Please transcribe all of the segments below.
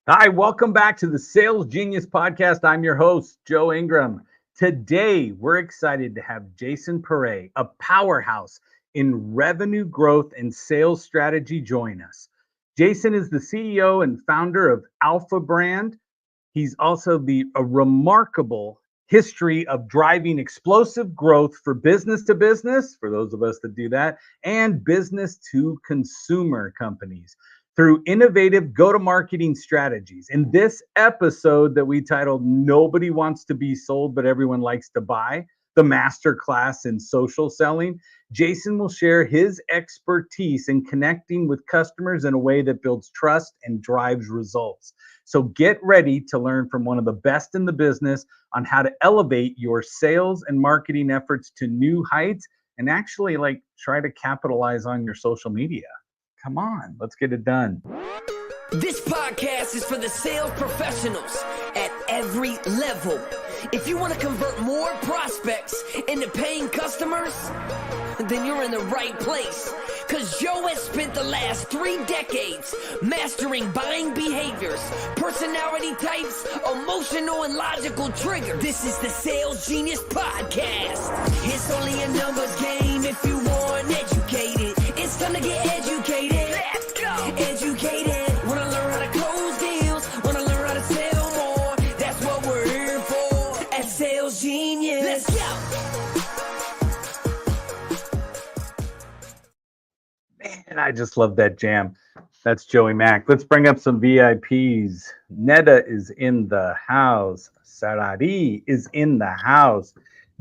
Hi, welcome back to the Sales Genius Podcast. I'm your host, Joe Ingram. Today, we're excited to have Jason Pierret, a powerhouse in revenue growth and sales strategy, join us. Jason is the CEO and founder of Alpha Brand. He's also a remarkable history of driving explosive growth for business to business, for those of us that do that, and business to consumer companies through innovative go-to-marketing strategies. In this episode that we titled Nobody Wants to Be Sold, but Everyone Likes to Buy, the masterclass in social selling, Jason will share his expertise in connecting with customers in a way that builds trust and drives results. So get ready to learn from one of the best in the business on how to elevate your sales and marketing efforts to new heights and actually try to capitalize on your social media. Come on, let's get it done. This podcast is for the sales professionals at every level. If you want to convert more prospects into paying customers, then you're in the right place. Because Joe has spent the last 3 decades mastering buying behaviors, personality types, emotional and logical triggers. This is the Sales Genius Podcast. It's only a numbers game if you want educated. It's time to get educated. Let's go. Educated. Wanna learn how to close deals. Wanna learn how to sell more. That's what we're here for at Sales Genius. Let's go. Man, I just love that jam. That's Joey Mack. Let's bring up some VIPs. Neda is in the house. Sarari is in the house.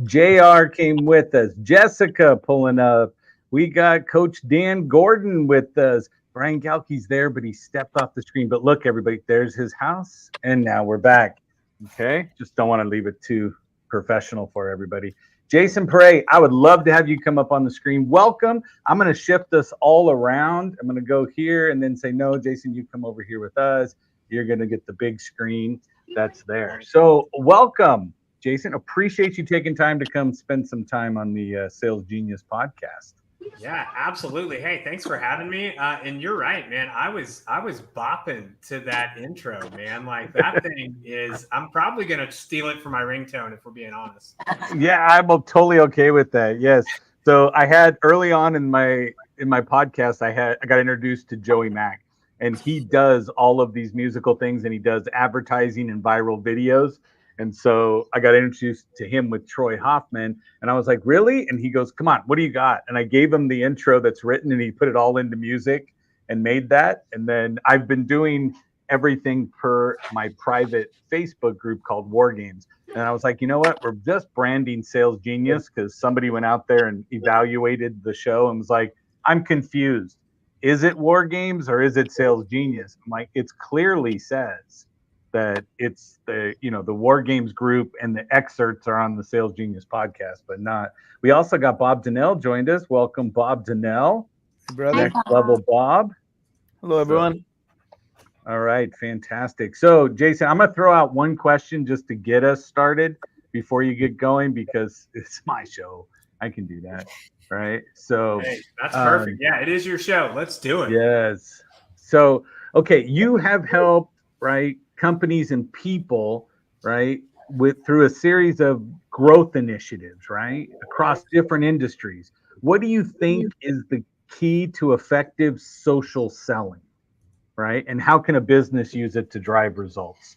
JR came with us. Jessica pulling up. We got Coach Dan Gordon with us. Brian Galkey's there, but he stepped off the screen. But look, everybody, there's his house. And now we're back. Okay? Just don't want to leave it too professional for everybody. Jason Pierret, I would love to have you come up on the screen. Welcome. I'm going to shift us all around. I'm going to go here and then say, no, Jason, you come over here with us. You're going to get the big screen that's there. So welcome, Jason. Appreciate you taking time to come spend some time on the Sales Genius podcast. Yeah, absolutely. Hey, thanks for having me. And you're right, man. I was bopping to that intro, man. Like that thing is, I'm probably going to steal it for my ringtone if we're being honest. Yeah, I'm totally okay with that. Yes. So I had early on in my podcast, I got introduced to Joey Mack, and he does all of these musical things, and he does advertising and viral videos. And so I got introduced to him with Troy Hoffman, and I was like, really? And he goes, come on, what do you got? And I gave him the intro that's written, and he put it all into music and made that. And then I've been doing everything per my private Facebook group called War Games. And I was like, you know what? We're just branding Sales Genius because somebody went out there and evaluated the show and was like, I'm confused. Is it War Games or is it Sales Genius? I'm like, it clearly says that it's the War Games group and the excerpts are on the Sales Genius podcast, but not. We also got Bob Donnell joined us. Welcome, Bob Donnell. Brother. Next level, Bob. Hello, everyone. All right, fantastic. So, Jason, I'm going to throw out one question just to get us started before you get going because it's my show. I can do that, right? So, hey, that's perfect. Yeah, it is your show. Let's do it. Yes. So, okay, you have helped, right, companies and people, right, through a series of growth initiatives, right, across different industries. What do you think is the key to effective social selling, right? And how can a business use it to drive results?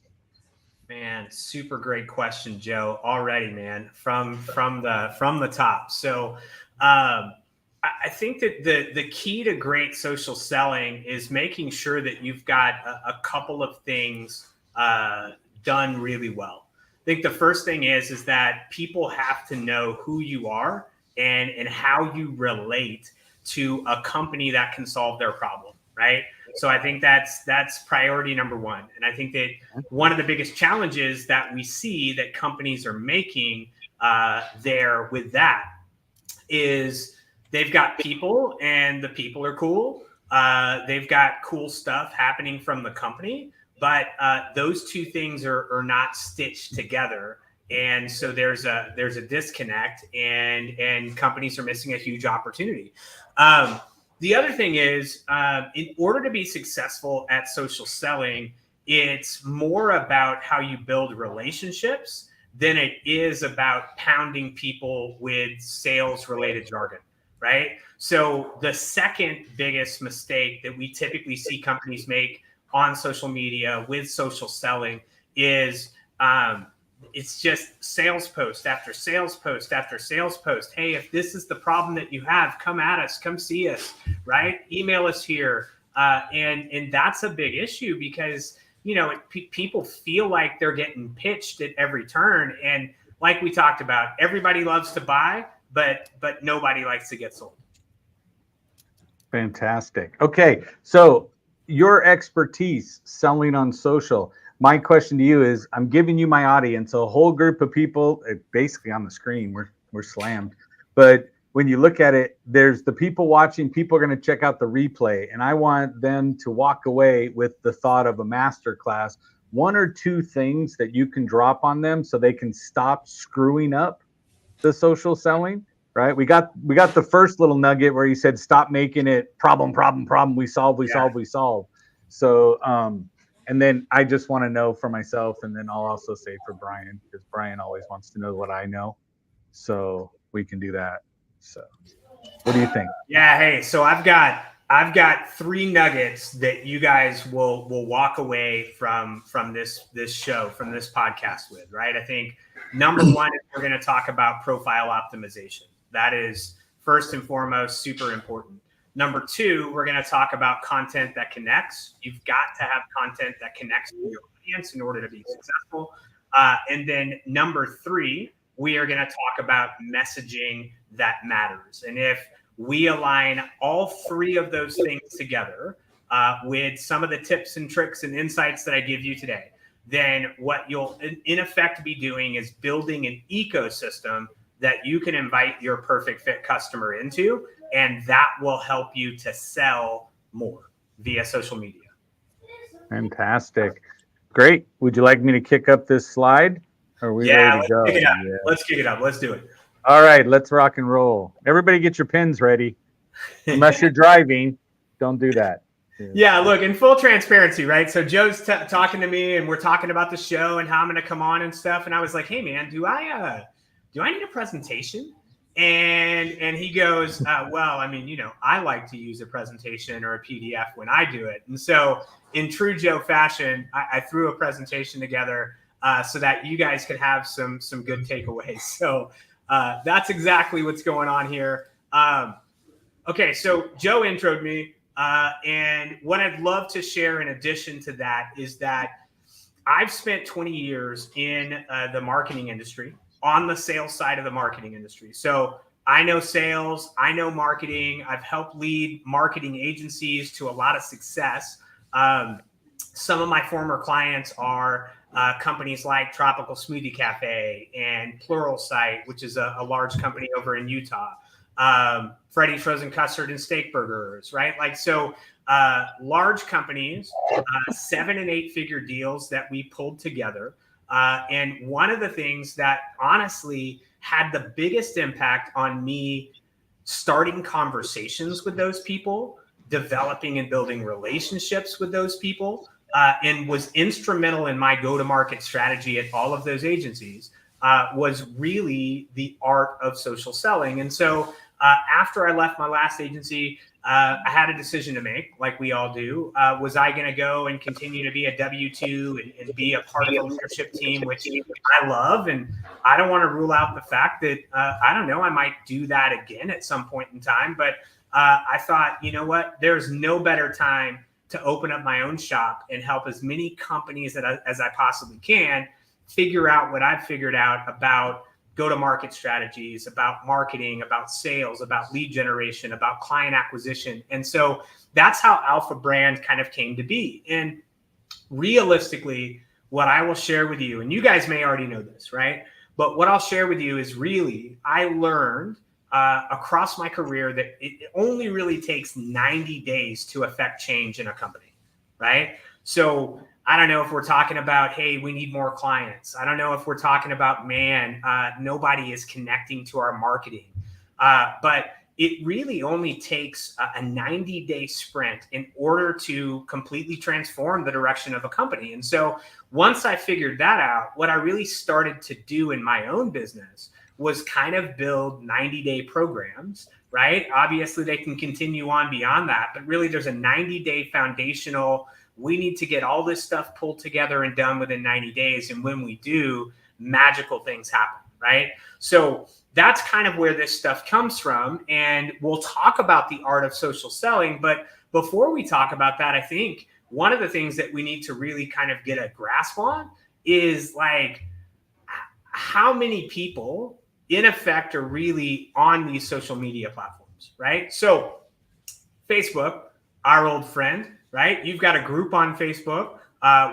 Man, super great question, Joe. Already, man, from the top. So, I think that the key to great social selling is making sure that you've got a couple of things done really well. I think the first thing is that people have to know who you are and how you relate to a company that can solve their problem, right? So I think that's priority number one. And I think that one of the biggest challenges that we see that companies are making there with that is they've got people and the people are cool. They've got cool stuff happening from the company, but those two things are not stitched together. And so there's a disconnect and companies are missing a huge opportunity. The other thing is, in order to be successful at social selling, it's more about how you build relationships than it is about pounding people with sales related jargon, right? So the second biggest mistake that we typically see companies make on social media with social selling is it's just sales post after sales post after sales post. Hey, if this is the problem that you have, come at us, come see us, right? Email us here. And that's a big issue because, people feel like they're getting pitched at every turn. And like we talked about, everybody loves to buy, but nobody likes to get sold. Fantastic. Okay. So your expertise selling on social. My question to you is, I'm giving you my audience, a whole group of people, basically on the screen, we're slammed. But when you look at it, there's the people watching, people are going to check out the replay. And I want them to walk away with the thought of a master class, 1 or 2 things that you can drop on them so they can stop screwing up the social selling, right? We got the first little nugget where you said, stop making it problem. We solve. So, and then I just want to know for myself, and then I'll also say for Brian, because Brian always wants to know what I know. So we can do that. So what do you think? Yeah. Hey, so I've got 3 nuggets that you guys will walk away from this show, from this podcast with, right? I think number 1 is we're going to talk about profile optimization. That is first and foremost super important. Number 2, we're going to talk about content that connects. You've got to have content that connects to your audience in order to be successful. And then number 3, we are going to talk about messaging that matters. And if we align all 3 of those things together with some of the tips and tricks and insights that I give you today, then what you'll in effect be doing is building an ecosystem that you can invite your perfect fit customer into, and that will help you to sell more via social media. Fantastic. Great. Would you like me to kick up this slide? Are we ready to go? Let's kick it up. Let's do it. All right, let's rock and roll. Everybody get your pens ready. Unless you're driving, don't do that. Yeah, look, in full transparency, right? So Joe's talking to me and we're talking about the show and how I'm going to come on and stuff. And I was like, hey, man, do I need a presentation? And he goes, well, I mean, I like to use a presentation or a PDF when I do it. And so in true Joe fashion, I threw a presentation together so that you guys could have some good takeaways. So that's exactly what's going on here. Okay, so Joe introed me. And what I'd love to share in addition to that is that I've spent 20 years in the marketing industry, on the sales side of the marketing industry. So I know sales, I know marketing. I've helped lead marketing agencies to a lot of success. Some of my former clients are companies like Tropical Smoothie Cafe and Pluralsight, which is a large company over in Utah. Freddy's Frozen Custard and Steak Burgers, right? Like, so large companies, 7- and 8-figure deals that we pulled together. And one of the things that honestly had the biggest impact on me starting conversations with those people, developing and building relationships with those people, and was instrumental in my go-to-market strategy at all of those agencies, was really the art of social selling. And so after I left my last agency, I had a decision to make, like we all do. Was I going to go and continue to be a W-2 and be a part of a leadership team, which I love? And I don't want to rule out the fact that, I don't know, I might do that again at some point in time. But I thought, you know what, there's no better time to open up my own shop and help as many companies as I possibly can figure out what I've figured out about go-to-market strategies, about marketing, about sales, about lead generation, about client acquisition. And so that's how Alpha Brand kind of came to be. And realistically, what I will share with you, and you guys may already know this, right? But what I'll share with you is really, I learned across my career that it only really takes 90 days to affect change in a company, right? So I don't know if we're talking about, hey, we need more clients. I don't know if we're talking about, man, nobody is connecting to our marketing. But it really only takes a 90-day sprint in order to completely transform the direction of a company. And so once I figured that out, what I really started to do in my own business was kind of build 90-day programs, right? Obviously, they can continue on beyond that, but really there's a 90-day foundational. We need to get all this stuff pulled together and done within 90 days. And when we do, magical things happen, right? So that's kind of where this stuff comes from. And we'll talk about the art of social selling. But before we talk about that, I think one of the things that we need to really kind of get a grasp on is like how many people in effect are really on these social media platforms, right? So Facebook, our old friend, right? You've got a group on Facebook.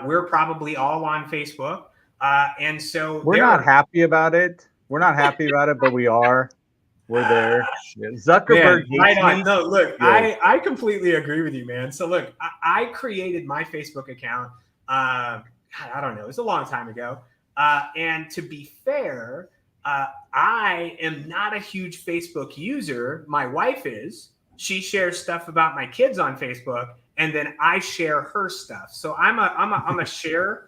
We're probably all on Facebook. And so we're not happy about it. We're not happy about it, but we are. We're there. Yeah. Zuckerberg hates me. No, look, yeah. I completely agree with you, man. So look, I created my Facebook account. I don't know. It was a long time ago. And to be fair, I am not a huge Facebook user. My wife is. She shares stuff about my kids on Facebook, and then I share her stuff. So I'm a sharer.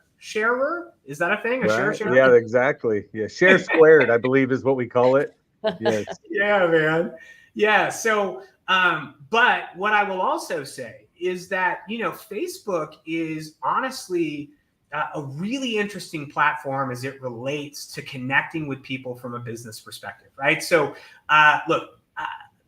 Is that a thing? A right. sharer? Yeah, exactly. Yeah, share squared, I believe, is what we call it. Yes. Yeah, man. Yeah. So, but what I will also say is that Facebook is honestly a really interesting platform as it relates to connecting with people from a business perspective, right? So, look.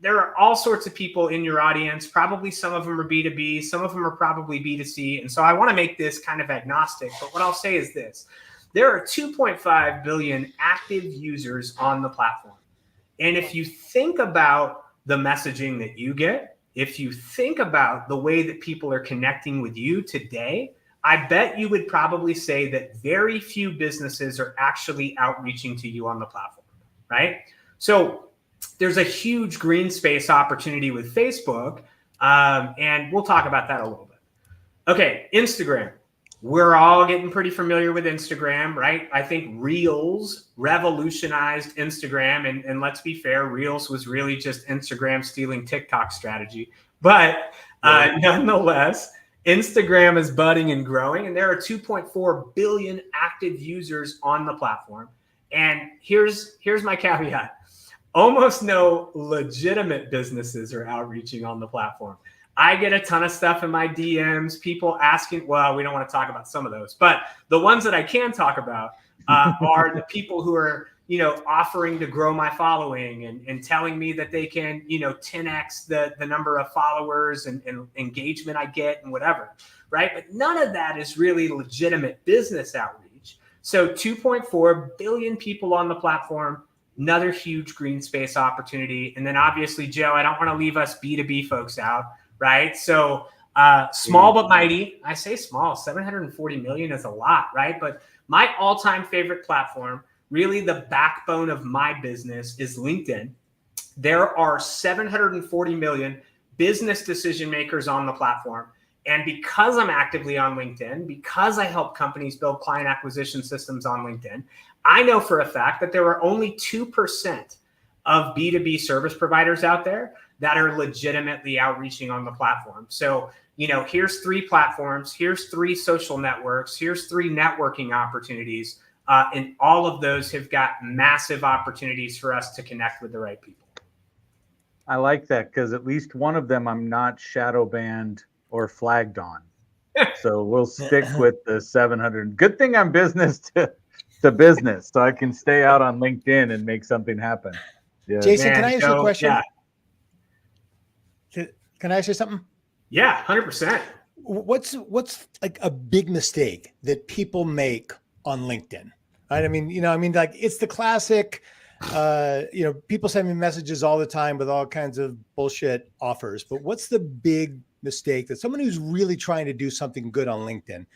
There are all sorts of people in your audience. Probably some of them are B2B. Some of them are probably B2C. And so I want to make this kind of agnostic. But what I'll say is this. There are 2.5 billion active users on the platform. And if you think about the messaging that you get, if you think about the way that people are connecting with you today, I bet you would probably say that very few businesses are actually outreaching to you on the platform, right? So there's a huge green space opportunity with Facebook, and we'll talk about that a little bit. Okay, Instagram. We're all getting pretty familiar with Instagram, right? I think Reels revolutionized Instagram, and let's be fair, Reels was really just Instagram stealing TikTok strategy. But nonetheless, Instagram is budding and growing, and there are 2.4 billion active users on the platform. And here's my caveat. Almost no legitimate businesses are outreaching on the platform. I get a ton of stuff in my DMs, people asking, well, we don't want to talk about some of those, but the ones that I can talk about are the people who are, offering to grow my following and telling me that they can, 10x the number of followers and engagement I get and whatever, right? But none of that is really legitimate business outreach. So 2.4 billion people on the platform, another huge green space opportunity. And then obviously, Joe, I don't want to leave us B2B folks out, right? So small but mighty. I say small, 740 million is a lot, right? But my all-time favorite platform, really the backbone of my business, is LinkedIn. There are 740 million business decision makers on the platform. And because I'm actively on LinkedIn, because I help companies build client acquisition systems on LinkedIn, I know for a fact that there are only 2% of B2B service providers out there that are legitimately outreaching on the platform. So, here's 3 platforms, here's 3 social networks, here's 3 networking opportunities. And all of those have got massive opportunities for us to connect with the right people. I like that because at least one of them I'm not shadow banned or flagged on. So we'll stick with the 700. Good thing I'm business to business, so I can stay out on LinkedIn and make something happen. Yeah. Jason, can I ask you a question? Yeah. Can I ask you something? Yeah, 100%. What's like a big mistake that people make on LinkedIn? Right? I mean, like it's the classic, people send me messages all the time with all kinds of bullshit offers. But what's the big mistake that someone who's really trying to do something good on LinkedIn?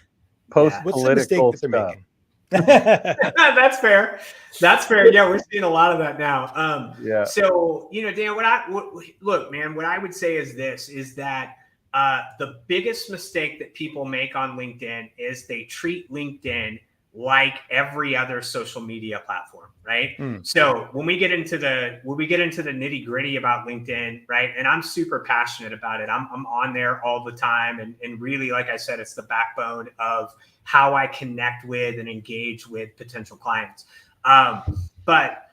What's the mistake that they're making? That's fair. Yeah, we're seeing a lot of that now. Yeah. So, Dan, what I would say is this, is that the biggest mistake that people make on LinkedIn is they treat LinkedIn like every other social media platform, right? So when we get into the nitty gritty about LinkedIn, right? And I'm super passionate about it. I'm on there all the time, and really, like I said, it's the backbone of how I connect with and engage with potential clients. But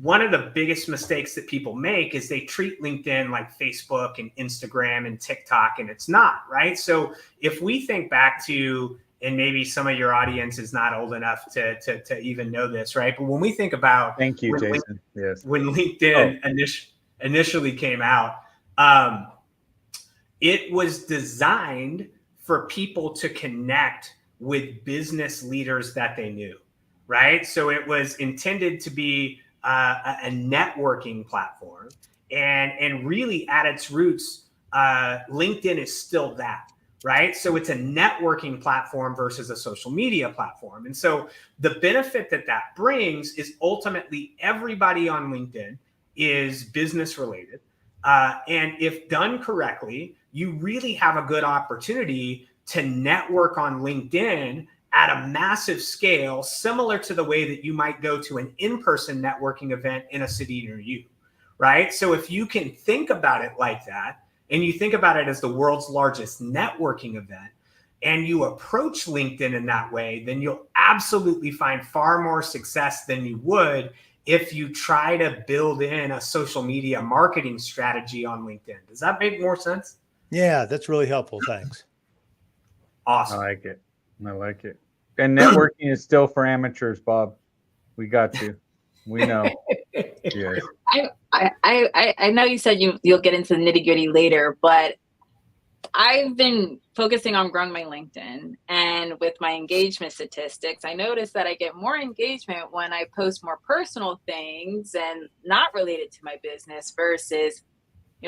one of the biggest mistakes that people make is they treat LinkedIn like Facebook and Instagram and TikTok, and it's not, right? So if we think back to, and maybe some of your audience is not old enough to even know this, right? But when we think about, thank you, Jason. Yes, when LinkedIn initially came out, it was designed for people to connect with business leaders that they knew, right? So it was intended to be a networking platform, and really at its roots, LinkedIn is still that, right? So it's a networking platform versus a social media platform. And so the benefit that brings is ultimately everybody on LinkedIn is business related. And if done correctly, you really have a good opportunity to network on LinkedIn at a massive scale, similar to the way that you might go to an in-person networking event in a city near you, right? So if you can think about it like that, and you think about it as the world's largest networking event, and you approach LinkedIn in that way, then you'll absolutely find far more success than you would if you try to build in a social media marketing strategy on LinkedIn. Does that make more sense? Yeah, that's really helpful. Thanks. Awesome. I like it. And networking is still for amateurs, Bob. We got you. We know. Yes. I know you said you'll get into the nitty gritty later, but I've been focusing on growing my LinkedIn, and with my engagement statistics, I noticed that I get more engagement when I post more personal things and not related to my business versus,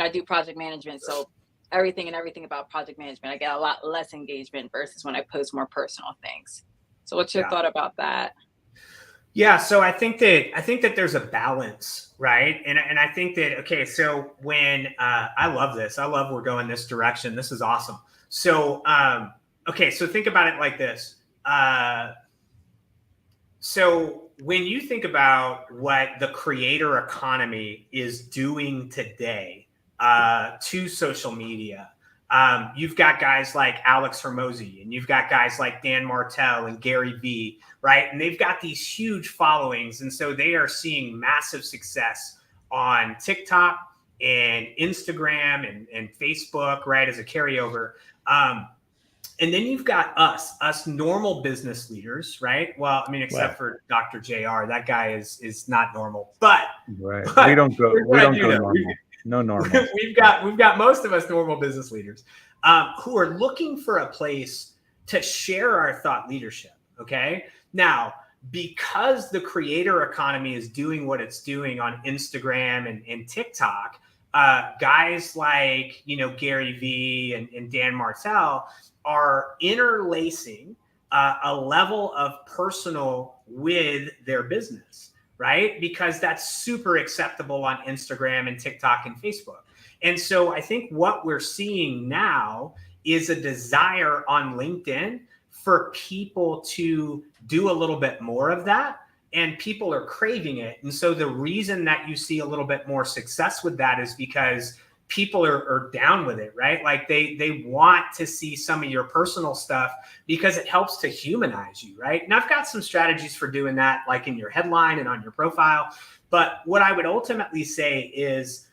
I do project management. So everything about project management, I get a lot less engagement versus when I post more personal things. So what's your thought about that? Yeah, so I think that there's a balance, right? And I think that, okay, so when I love this, we're going this direction. This is awesome. So okay, so think about it like this. So when you think about what the creator economy is doing today to social media, you've got guys like Alex Hormozy, and you've got guys like Dan Martell and Gary Vee, right? And they've got these huge followings. And so they are seeing massive success on TikTok and Instagram and Facebook, right, as a carryover. And then you've got us normal business leaders, right? Well, I mean, except for Dr. JR, that guy is not normal, but we don't go normal. No normal. we've got most of us normal business leaders who are looking for a place to share our thought leadership. Okay. Now, because the creator economy is doing what it's doing on Instagram and TikTok, guys like, Gary Vee and Dan Martell are interlacing a level of personal with their business, right? Because that's super acceptable on Instagram and TikTok and Facebook. And so I think what we're seeing now is a desire on LinkedIn for people to do a little bit more of that, and people are craving it. And so the reason that you see a little bit more success with that is because people are down with it, right? Like they want to see some of your personal stuff because it helps to humanize you, right? And I've got some strategies for doing that, like in your headline and on your profile. But what I would ultimately say is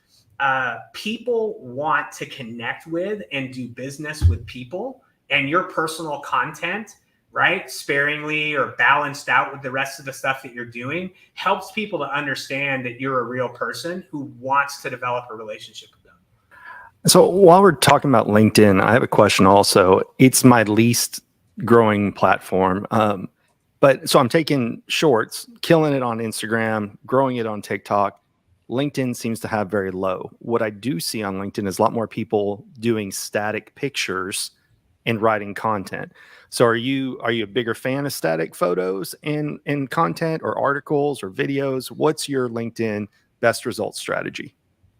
people want to connect with and do business with people, and your personal content, right, sparingly or balanced out with the rest of the stuff that you're doing, helps people to understand that you're a real person who wants to develop a relationship with them. So while we're talking about LinkedIn, I have a question also. It's my least growing platform. But so I'm taking shorts, killing it on Instagram, growing it on TikTok. LinkedIn seems to have very low. What I do see on LinkedIn is a lot more people doing static pictures and writing content. So are you a bigger fan of static photos and content, or articles or videos? What's your LinkedIn best results strategy?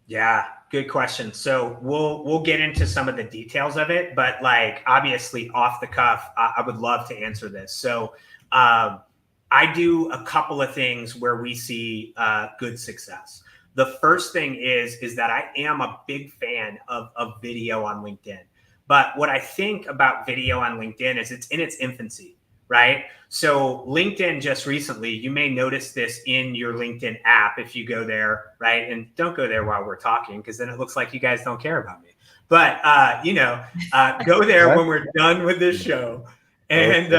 Yeah, good question. So we'll get into some of the details of it, but like obviously off the cuff, I would love to answer this. So I do a couple of things where we see good success. The first thing is that I am a big fan of video on LinkedIn. But what I think about video on LinkedIn is it's in its infancy, right? So LinkedIn just recently, you may notice this in your LinkedIn app if you go there, right? And don't go there while we're talking because then it looks like you guys don't care about me. But go there when we're done with this show, and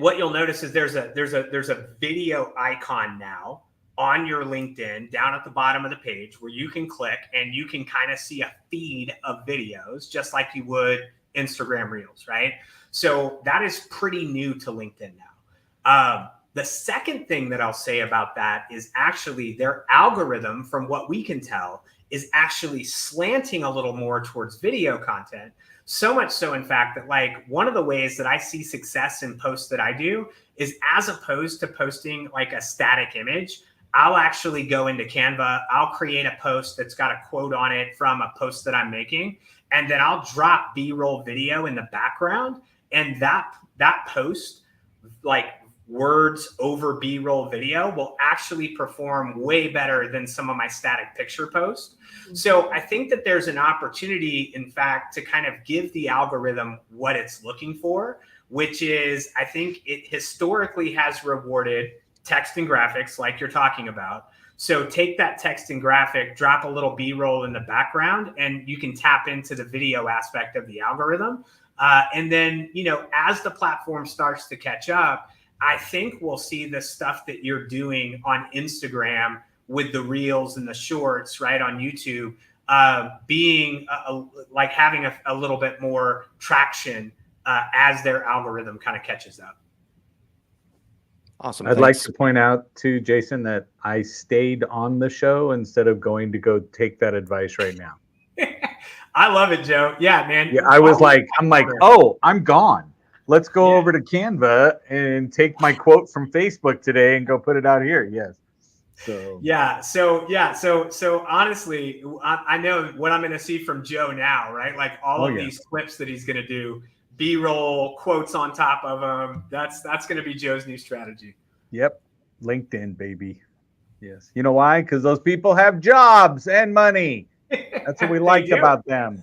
what you'll notice is there's a video icon now on your LinkedIn down at the bottom of the page where you can click and you can kind of see a feed of videos just like you would Instagram Reels, right? So that is pretty new to LinkedIn now. The second thing that I'll say about that is actually their algorithm, from what we can tell, is actually slanting a little more towards video content. So much so, in fact, that like one of the ways that I see success in posts that I do is as opposed to posting like a static image, I'll actually go into Canva. I'll create a post that's got a quote on it from a post that I'm making. And then I'll drop B-roll video in the background. And that post, like words over B-roll video, will actually perform way better than some of my static picture posts. So I think that there's an opportunity, in fact, to kind of give the algorithm what it's looking for, which is, I think it historically has rewarded text and graphics like you're talking about. So take that text and graphic, drop a little B-roll in the background, and you can tap into the video aspect of the algorithm. And then, as the platform starts to catch up, I think we'll see the stuff that you're doing on Instagram with the reels and the shorts, right, on YouTube, being like having a little bit more traction as their algorithm kind of catches up. Awesome. I'd like to point out to Jason that I stayed on the show instead of going to go take that advice right now. I love it, Joe. Yeah, man. Yeah, I'm like, oh, I'm gone. Let's go over to Canva and take my quote from Facebook today and go put it out here. Yes. So honestly, I know what I'm going to see from Joe now, right? Like all of these clips that he's going to do, B-roll quotes on top of them. That's going to be Joe's new strategy. Yep. LinkedIn, baby. Yes. You know why? Because those people have jobs and money. That's what we liked about them.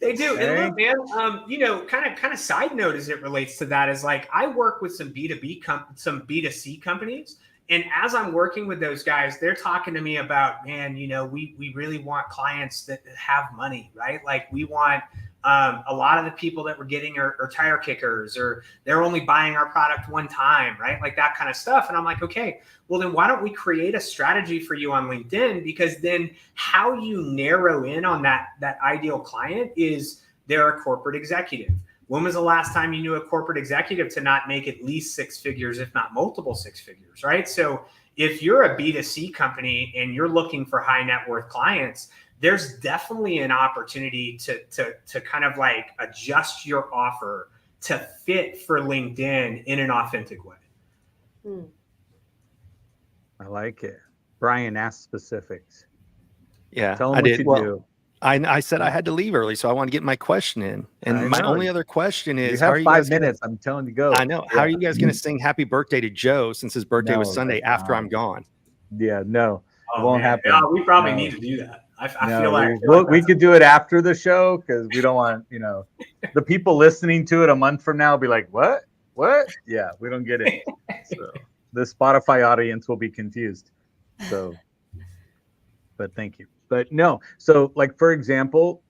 They do. Okay. And look, man, kind of side note as it relates to that is like I work with some B2B, some B2C companies. And as I'm working with those guys, they're talking to me about, man, we really want clients that have money, right? Like we want a lot of the people that we're getting are tire kickers, or they're only buying our product one time, right? Like that kind of stuff. And I'm like, okay, well then why don't we create a strategy for you on LinkedIn? Because then how you narrow in on that ideal client is they're a corporate executive. When was the last time you knew a corporate executive to not make at least six figures, if not multiple six figures, right? So if you're a B2C company and you're looking for high net worth clients, there's definitely an opportunity to kind of like adjust your offer to fit for LinkedIn in an authentic way. I like it. Brian asked specifics. Yeah, tell him what you do. I said I had to leave early, so I want to get my question in. And my only other question is, you have 5 minutes. I'm telling you, go. I know. Yeah. How are you guys going to sing happy birthday to Joe since his birthday was Sunday after I'm gone? Yeah, no, it won't happen. No, we probably need to do that. I feel like we could do it after the show because we don't want, the people listening to it a month from now will be like, what? Yeah, we don't get it. So the Spotify audience will be confused. So, but thank you. But no, so like, for example,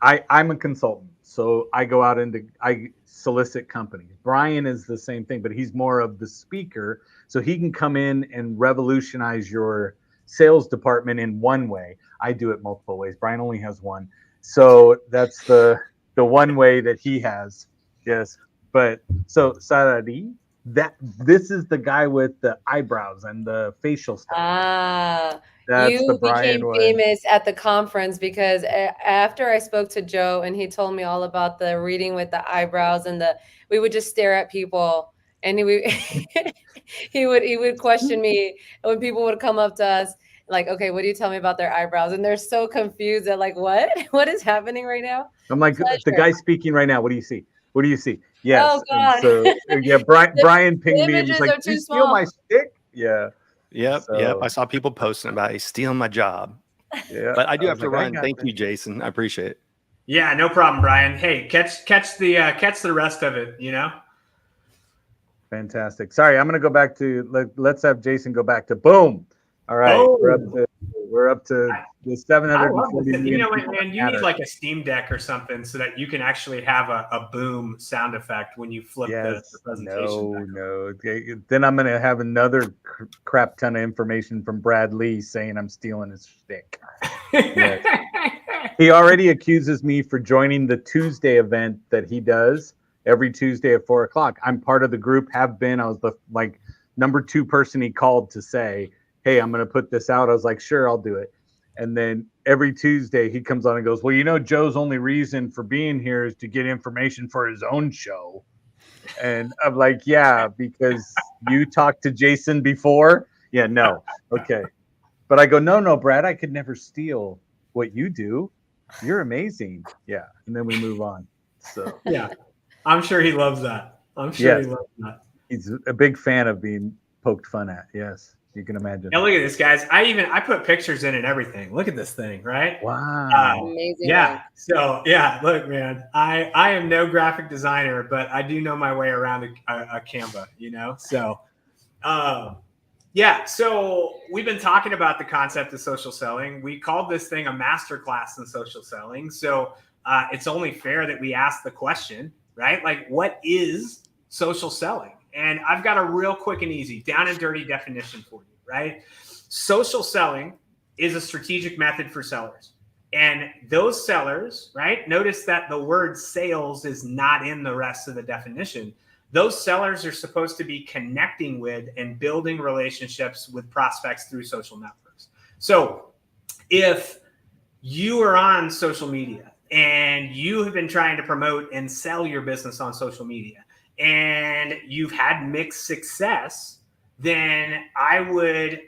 I'm a consultant. So I go out I solicit companies. Brian is the same thing, but he's more of the speaker. So he can come in and revolutionize your sales department in one way. I do it multiple ways. Brian only has one. So that's the one way that he has. Yes. But so Saradi, this is the guy with the eyebrows and the facial stuff. You became famous at the conference because after I spoke to Joe and he told me all about the reading with the eyebrows and we would just stare at people and he would question me when people would come up to us. like, okay, what do you tell me about their eyebrows? And they're so confused at like, what? What is happening right now? I'm like, the Pleasure. guy speaking right now. What do you see? What do you see? Yes. Oh And God. so yeah, Brian pinged me and images was like, are "Did you too steal small." my stick?" Yeah. Yep. So I saw people posting about he's stealing my job. yeah. But I do I have was to like, I run. got Thank this. you, Jason. I appreciate it. Yeah, no problem, Brian. Hey, catch the rest of it, you know? Fantastic. Sorry, I'm gonna go back to let's have Jason go back to boom. All right. Oh. We're up to the I 740 love this. You million know what, people man? that You need matter. like a Steam Deck or something so that you can actually have a boom sound effect when you flip the Yes. presentation back. No. Okay. Then I'm gonna have another crap ton of information from Brad Lee saying I'm stealing his stick. Yes. He already accuses me for joining the Tuesday event that he does every Tuesday at 4:00. I'm part of the group, have been. I was the number 2 person he called to say, "Hey, I'm going to put this out." I was like, "Sure, I'll do it." And then every Tuesday he comes on and goes, "Well, you know, Joe's only reason for being here is to get information for his own show." And I'm like, "Yeah, because you talked to Jason before." Yeah, no. Okay. But I go, "No, Brad, I could never steal what you do. You're amazing." Yeah. And then we move on. So Yeah. I'm sure he loves that. I'm sure yes, he loves that. he's a big fan of being poked fun at. Yes, you can imagine. Now look at this, guys. I put pictures in and everything. Look at this thing, right? Wow. Amazing. Yeah. So yeah, look, man. I am no graphic designer, but I do know my way around a Canva, you know. So, yeah. So we've been talking about the concept of social selling. We called this thing a masterclass in social selling. So it's only fair that we ask the question, right? Like, what is social selling? And I've got a real quick and easy, down and dirty definition for you, right? Social selling is a strategic method for sellers. And those sellers, right? Notice that the word sales is not in the rest of the definition. Those sellers are supposed to be connecting with and building relationships with prospects through social networks. So if you are on social media and you have been trying to promote and sell your business on social media and you've had mixed success, then I would,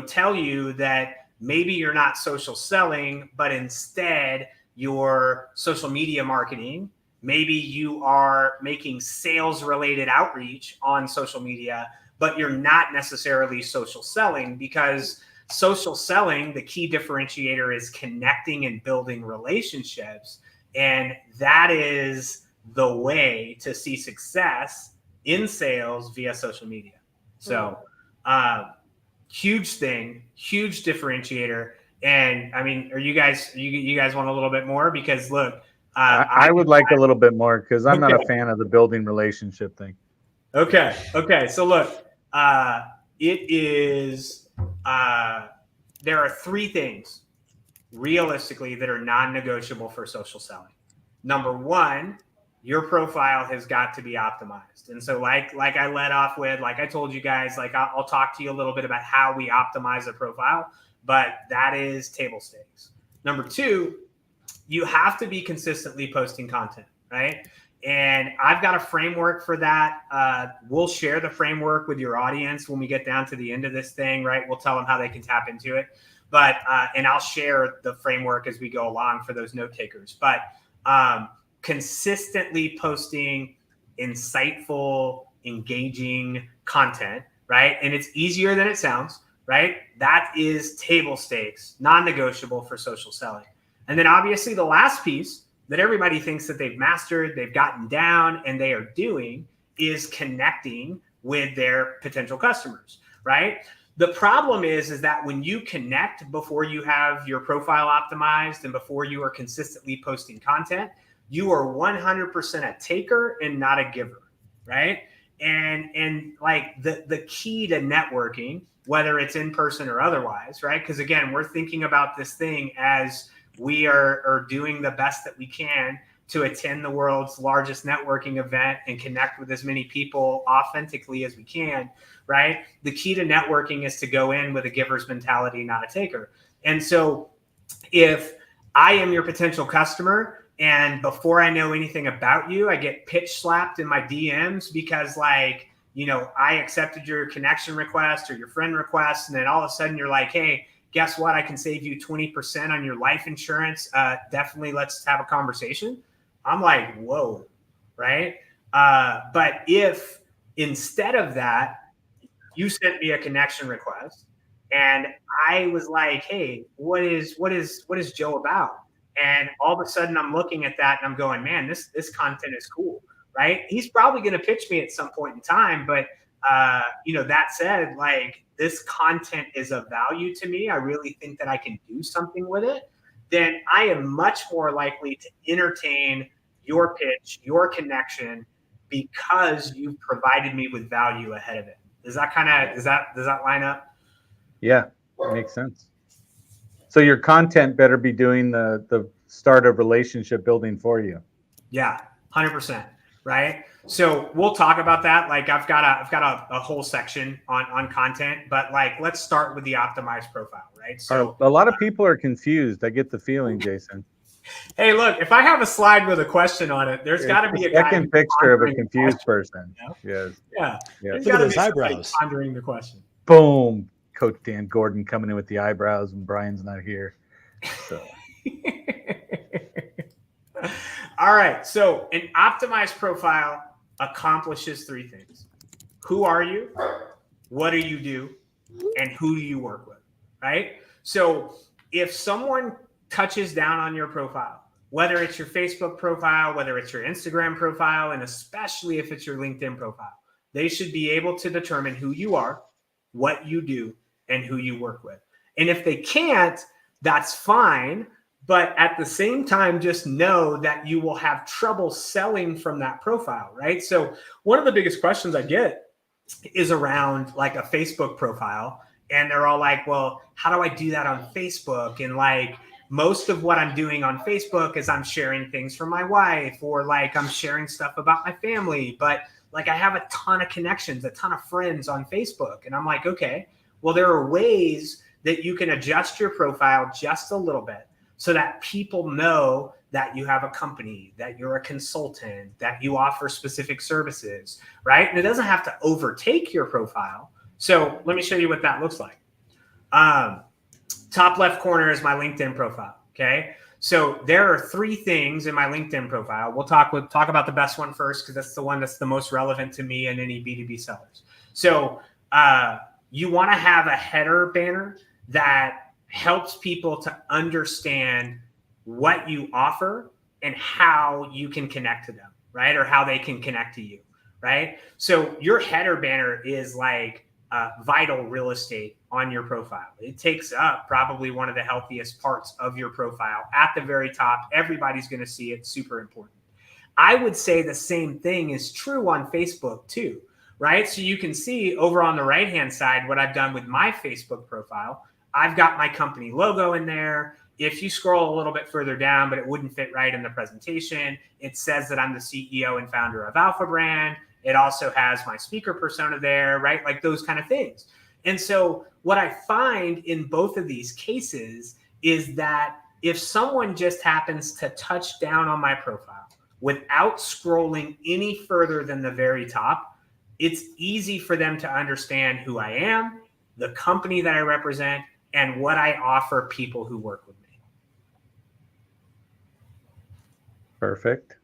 tell you that maybe you're not social selling, but instead you're social media marketing. Maybe you are making sales related outreach on social media, but you're not necessarily social selling, because social selling, the key differentiator is connecting and building relationships. And that is the way to see success in sales via social media. So, huge thing, huge differentiator. And I mean, you guys want a little bit more? Because look, I would like a little bit more, because I'm not a fan of the building relationship thing. Okay. So look, it is, there are 3 things realistically that are non-negotiable for social selling. Number 1, your profile has got to be optimized. And so like I led off with, like I told you guys, like I'll talk to you a little bit about how we optimize a profile, but that is table stakes. Number 2, you have to be consistently posting content, right? And I've got a framework for that. We'll share the framework with your audience when we get down to the end of this thing, right? We'll tell them how they can tap into it. But, and I'll share the framework as we go along for those note takers. But consistently posting insightful, engaging content, right? And it's easier than it sounds, right? That is table stakes, non-negotiable for social selling. And then obviously the last piece that everybody thinks that they've mastered, they've gotten down, and they are doing is connecting with their potential customers, right? The problem is that when you connect before you have your profile optimized and before you are consistently posting content, you are 100% a taker and not a giver, right? And like the key to networking, whether it's in person or otherwise, right? Because again, we're thinking about this thing as we are doing the best that we can to attend the world's largest networking event and connect with as many people authentically as we can, right? The key to networking is to go in with a giver's mentality, not a taker. And so if I am your potential customer and before I know anything about you, I get pitch slapped in my DMs because I accepted your connection request or your friend request. And then all of a sudden you're like, hey, guess what? I can save you 20% on your life insurance. Definitely let's have a conversation. I'm like, whoa, right? But if instead of that, you sent me a connection request and I was like, hey, what is Joe about? And all of a sudden I'm looking at that and I'm going, man, this content is cool, right? He's probably going to pitch me at some point in time, but that said, like, this content is of value to me. I really think that I can do something with it. Then I am much more likely to entertain your pitch, your connection, because you've provided me with value ahead of it. Does that line up? Yeah, it makes sense. So your content better be doing the start of relationship building for you. Yeah, 100%. Right. So we'll talk about that. Like I've got a whole section on content, but like, let's start with the optimized profile. Right. So a lot of people are confused. I get the feeling, Jason. Hey, look, if I have a slide with a question on it, there's got to be a second picture of a confused person. You know? Yes. Yeah. Yes. Look at those eyebrows. Pondering the question. Boom. Coach Dan Gordon coming in with the eyebrows and Brian's not here. So. All right. So an optimized profile accomplishes three things. Who are you? What do you do? And who do you work with? Right? So if someone touches down on your profile, whether it's your Facebook profile, whether it's your Instagram profile, and especially if it's your LinkedIn profile, they should be able to determine who you are, what you do, and who you work with. And if they can't, that's fine. But at the same time, just know that you will have trouble selling from that profile, right? So one of the biggest questions I get is around like a Facebook profile. And they're all like, well, how do I do that on Facebook? And like, most of what I'm doing on Facebook is I'm sharing things from my wife, or like I'm sharing stuff about my family. But like I have a ton of connections, a ton of friends on Facebook. And I'm like, okay, well, there are ways that you can adjust your profile just a little bit so that people know that you have a company, that you're a consultant, that you offer specific services, right? And it doesn't have to overtake your profile. So let me show you what that looks like. Top left corner is my LinkedIn profile. Okay. So there are three things in my LinkedIn profile. We'll talk about the best one first, because that's the one that's the most relevant to me and any B2B sellers. So you want to have a header banner that helps people to understand what you offer and how you can connect to them, right? Or how they can connect to you, right? So your header banner is like vital real estate on your profile. It takes up probably one of the healthiest parts of your profile at the very top. Everybody's going to see it. Super important. I would say the same thing is true on Facebook too, right? So you can see over on the right-hand side what I've done with my Facebook profile. I've got my company logo in there. If you scroll a little bit further down, but it wouldn't fit right in the presentation, it says that I'm the CEO and founder of Alpha Brand. It also has my speaker persona there, right? Like those kind of things. And so what I find in both of these cases is that if someone just happens to touch down on my profile without scrolling any further than the very top, it's easy for them to understand who I am, the company that I represent, and what I offer people who work with me. Perfect.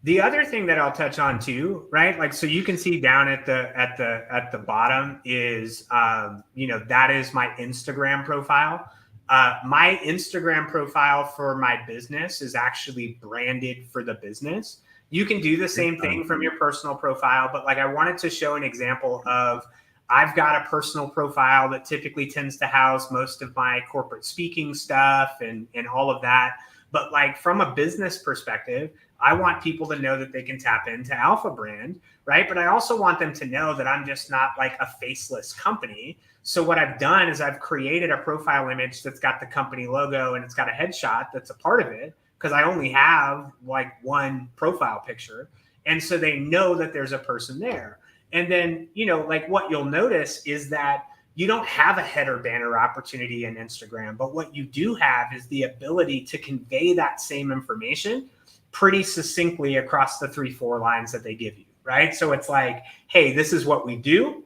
The other thing that I'll touch on too, right? Like, so you can see down at the bottom is, that is my Instagram profile. My Instagram profile for my business is actually branded for the business. You can do the same thing from your personal profile, but like I wanted to show an example of, I've got a personal profile that typically tends to house most of my corporate speaking stuff and all of that. But like from a business perspective, I want people to know that they can tap into Alpha Brand, right? But I also want them to know that I'm just not like a faceless company. So what I've done is I've created a profile image that's got the company logo and it's got a headshot that's a part of it, because I only have like one profile picture. And so they know that there's a person there. And then, like what you'll notice is that you don't have a header banner opportunity in Instagram, but what you do have is the ability to convey that same information pretty succinctly across the 3-4 lines that they give you, right? So it's like, hey, this is what we do.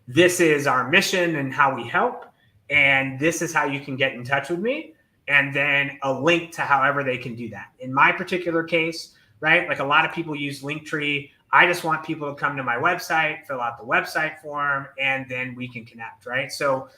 This is our mission and how we help. and this is how you can get in touch with me, and then a link to however they can do that. In my particular case, right, like a lot of people use Linktree. I just want people to come to my website, fill out the website form, and then we can connect, right? So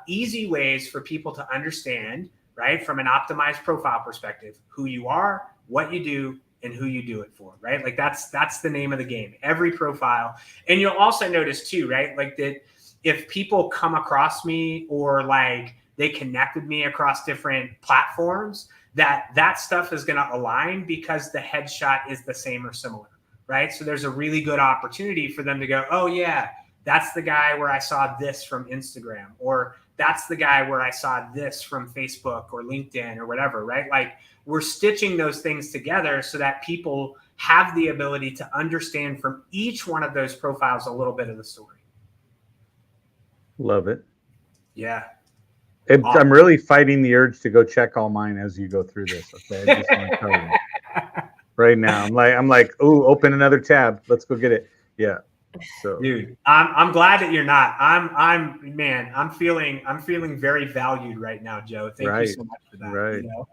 easy ways for people to understand, right, from an optimized profile perspective, who you are, what you do, and who you do it for, right? Like that's the name of the game, every profile. And you'll also notice too, right, like that if people come across me or like they connect with me across different platforms, that stuff is going to align because the headshot is the same or similar, right? So there's a really good opportunity for them to go, oh yeah, that's the guy where I saw this from Instagram, or that's the guy where I saw this from Facebook or LinkedIn or whatever, right? Like we're stitching those things together so that people have the ability to understand from each one of those profiles a little bit of the story. Love it. Yeah. Awesome. I'm really fighting the urge to go check all mine as you go through this. Okay, I just want to tell you right now. I'm like, oh, open another tab. Let's go get it. Yeah. So, dude, I'm glad that you're not. I'm feeling very valued right now, Joe. Thank you so much for that. Right. You know?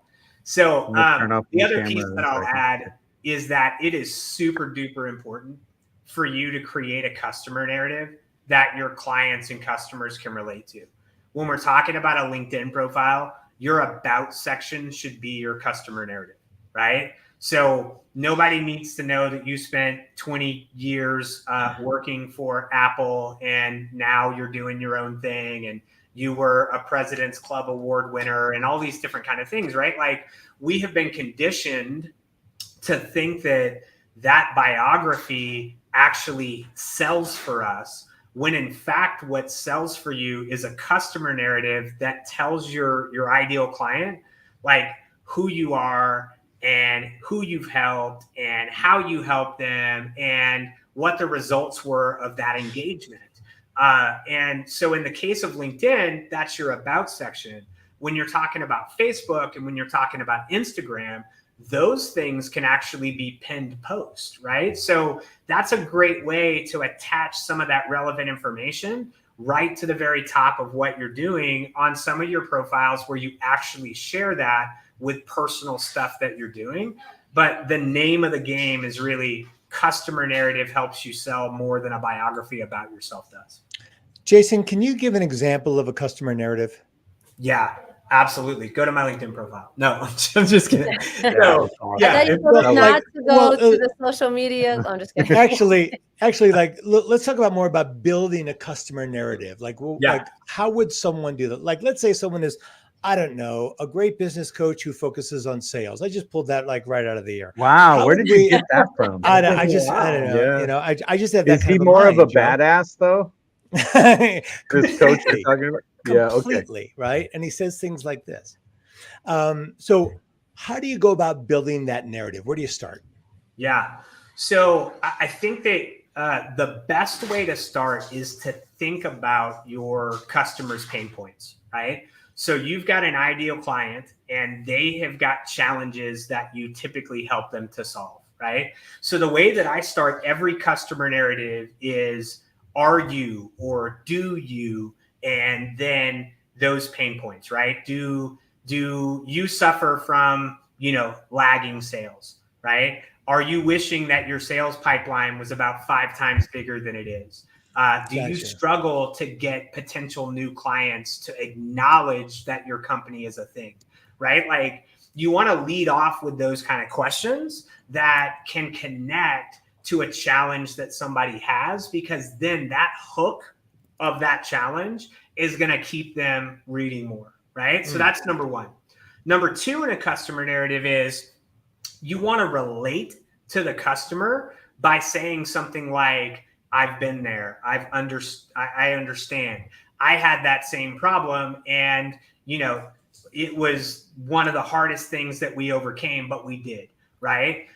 So the other piece that I'll add is that it is super duper important for you to create a customer narrative that your clients and customers can relate to. When we're talking about a LinkedIn profile, your about section should be your customer narrative, right? So nobody needs to know that you spent 20 years working for Apple and now you're doing your own thing and you were a President's Club Award winner and all these different kind of things, right? Like we have been conditioned to think that biography actually sells for us, when in fact what sells for you is a customer narrative that tells your ideal client like who you are and who you've helped and how you helped them and what the results were of that engagement. And so in the case of LinkedIn, that's your about section. When you're talking about Facebook and when you're talking about Instagram, those things can actually be pinned post, right? So that's a great way to attach some of that relevant information right to the very top of what you're doing on some of your profiles where you actually share that with personal stuff that you're doing. But the name of the game is really customer narrative helps you sell more than a biography about yourself does. Jason, can you give an example of a customer narrative? Yeah. Absolutely. Go to my LinkedIn profile. No, I'm just kidding. No, yeah. I thought you told us not to go to the social media. I'm just kidding. Actually, like let's talk about more about building a customer narrative. Like, like how would someone do that? Like, let's say someone is, I don't know, a great business coach who focuses on sales. I just pulled that like right out of the air. Wow, where did you get that from? I don't know. Yeah. You know, I just have that. Is he more of a badass though? This coach you're talking about? Completely, right? And he says things like this. So how do you go about building that narrative? Where do you start? Yeah. So I think that the best way to start is to think about your customers' pain points, right? So you've got an ideal client and they have got challenges that you typically help them to solve, right? So the way that I start every customer narrative is, are you or do you, and then those pain points, right? Do you suffer from, lagging sales, right? Are you wishing that your sales pipeline was about 5 times bigger than it is? Do you struggle to get potential new clients to acknowledge that your company is a thing, right? Like you want to lead off with those kind of questions that can connect to a challenge that somebody has, because then that hook of that challenge is going to keep them reading more, right? So that's number one. Number two in a customer narrative is you want to relate to the customer by saying something like, I've been there. I understand. I had that same problem. And, it was one of the hardest things that we overcame, but we did, right?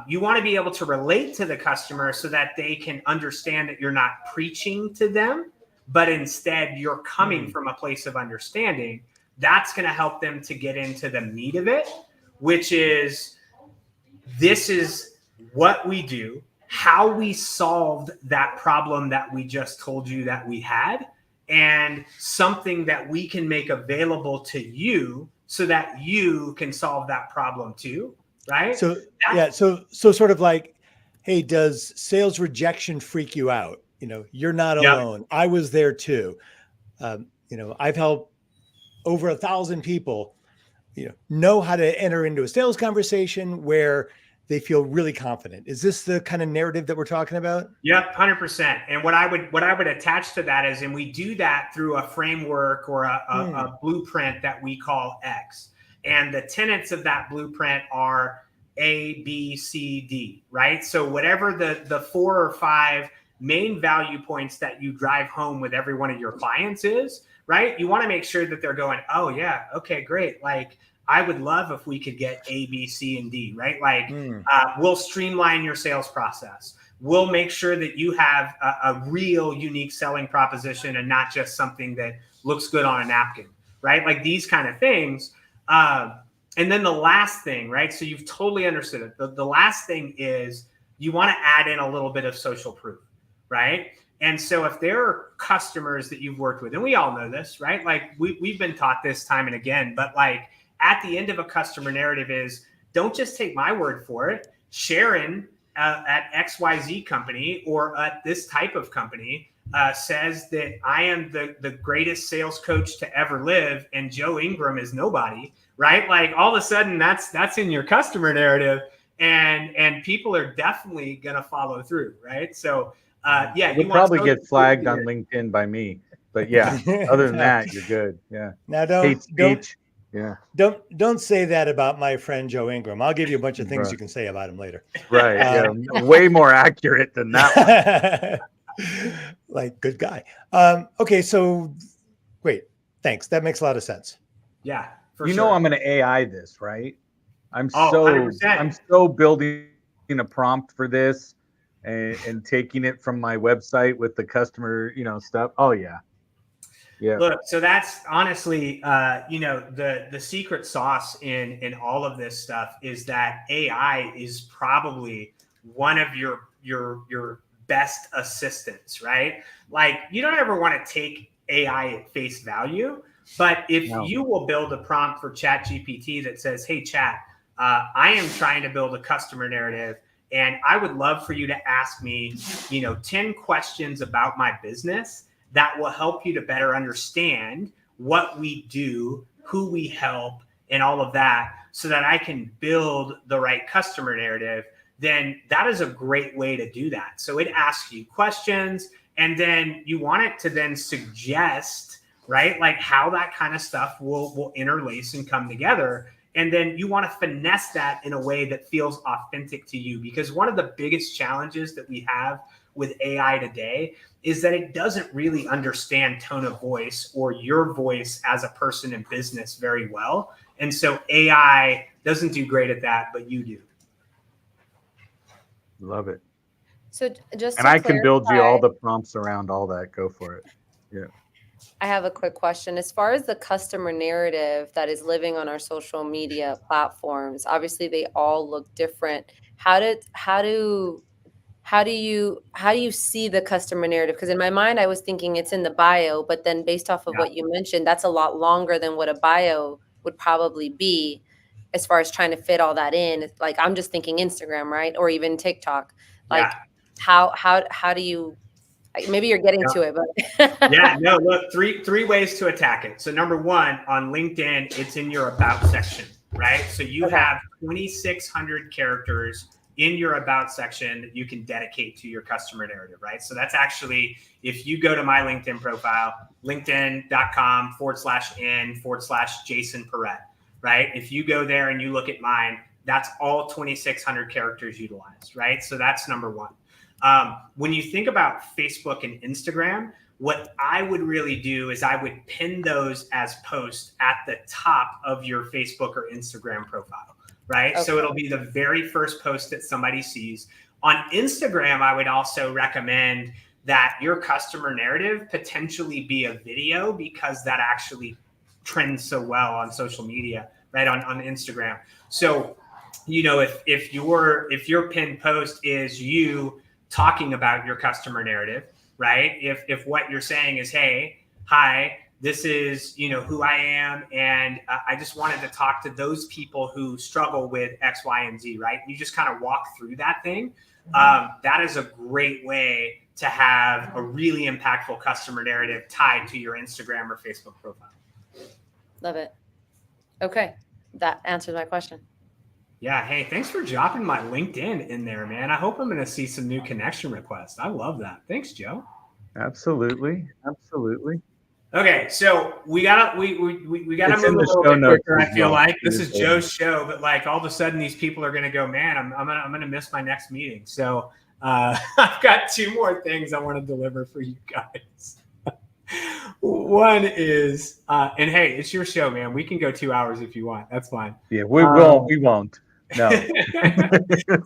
You want to be able to relate to the customer so that they can understand that you're not preaching to them, but instead you're coming from a place of understanding. That's going to help them to get into the meat of it, which is, this is what we do, how we solved that problem that we just told you that we had, and something that we can make available to you so that you can solve that problem too, right? So so sort of like, hey, does sales rejection freak you out? You're not alone. I was there too. I've helped over 1,000 people, know how to enter into a sales conversation where they feel really confident. Is this the kind of narrative that we're talking about? Yep, 100%. And what I would attach to that is, and we do that through a framework or a blueprint that we call X. And the tenets of that blueprint are A, B, C, D, right? So whatever the 4 or 5 main value points that you drive home with every one of your clients is, right? You want to make sure that they're going, oh yeah, okay, great. Like, I would love if we could get A, B, C, and D, right? Like, we'll streamline your sales process. We'll make sure that you have a real unique selling proposition and not just something that looks good on a napkin, right? Like these kind of things. And then the last thing, right? So you've totally understood it. The last thing is you want to add in a little bit of social proof, right? And so if there are customers that you've worked with, and we all know this, right? Like we've been taught this time and again, but like, at the end of a customer narrative is, don't just take my word for it. Sharon at XYZ company or at this type of company says that I am the greatest sales coach to ever live, and Joe Ingram is nobody, right? Like all of a sudden that's in your customer narrative, and people are definitely gonna follow through, right? So you'll probably get flagged on LinkedIn by me, but yeah, other than that, you're good. Yeah. Now don't say that about my friend Joe Ingram. I'll give you a bunch of things you can say about him later. Right. Way more accurate than that one. Like, good guy. Okay, so great. Thanks. That makes a lot of sense. Yeah. I'm going to AI this, right? I'm 100%. so building a prompt for this and taking it from my website with the customer, stuff. Oh yeah. Yeah. Look, so that's honestly, the secret sauce in all of this stuff is that AI is probably one of your best assistants, right? Like, you don't ever want to take AI at face value, but if you will build a prompt for ChatGPT that says, hey, Chat, I am trying to build a customer narrative, and I would love for you to ask me, 10 questions about my business that will help you to better understand what we do, who we help, and all of that, so that I can build the right customer narrative, then that is a great way to do that. So it asks you questions, and then you want it to then suggest, right, like how that kind of stuff will interlace and come together. And then you want to finesse that in a way that feels authentic to you. Because one of the biggest challenges that we have with AI today is that it doesn't really understand tone of voice or your voice as a person in business very well. And so AI doesn't do great at that, but you do. Love it. So just and I can build you all the prompts around all that. Go for it. Yeah. I have a quick question. As far as the customer narrative that is living on our social media platforms, obviously they all look different. How do you see the customer narrative? Because in my mind, I was thinking it's in the bio, but then based off of what you mentioned, that's a lot longer than what a bio would probably be as far as trying to fit all that in. Like, I'm just thinking Instagram, right? Or even TikTok. Like, how do you, maybe you're getting to it, but look, three ways to attack it. So number one, on LinkedIn, it's in your about section, right? So you have 2,600 characters in your about section that you can dedicate to your customer narrative, right? So that's actually, if you go to my LinkedIn profile, linkedin.com/n/Jason Pierret, right? If you go there and you look at mine, that's all 2,600 characters utilized, right? So that's number one. When you think about Facebook and Instagram, what I would really do is I would pin those as posts at the top of your Facebook or Instagram profile, right? Okay. So it'll be the very first post that somebody sees. On Instagram, I would also recommend that your customer narrative potentially be a video, because that actually trends so well on social media, right? On Instagram. So, if your pinned post is you talking about your customer narrative, right? If what you're saying is, hey, hi, this is, who I am. And I just wanted to talk to those people who struggle with X, Y, and Z, right? You just kind of walk through that thing. That is a great way to have a really impactful customer narrative tied to your Instagram or Facebook profile. Love it. Okay. That answers my question. Yeah. Hey, thanks for dropping my LinkedIn in there, man. I hope I'm going to see some new connection requests. I love that. Thanks, Joe. Absolutely. Absolutely. Okay, so we gotta move It's a in the little show bit notes quicker. I as feel well. like this is Joe's show, but like all of a sudden these people are gonna go, man, I'm gonna miss my next meeting. So I've got 2 more things I want to deliver for you guys. One is, and hey, it's your show, man. We can go 2 hours if you want. That's fine. Yeah, we won't. No.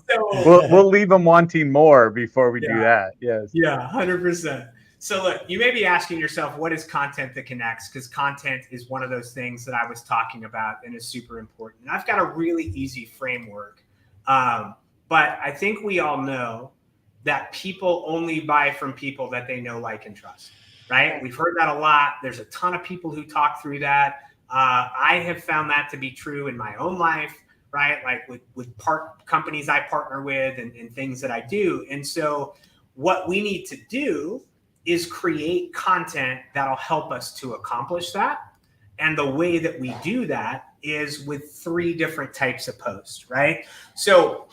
So, we'll leave them wanting more before we do that. Yes. Yeah, 100%. So look, you may be asking yourself, what is content that connects? Because content is one of those things that I was talking about and is super important. And I've got a really easy framework. But I think we all know that people only buy from people that they know, like, and trust, right? We've heard that a lot. There's a ton of people who talk through that. I have found that to be true in my own life, right? Like with companies I partner with and things that I do. And so what we need to do is create content that'll help us to accomplish that. And the way that we do that is with 3 different types of posts, right? So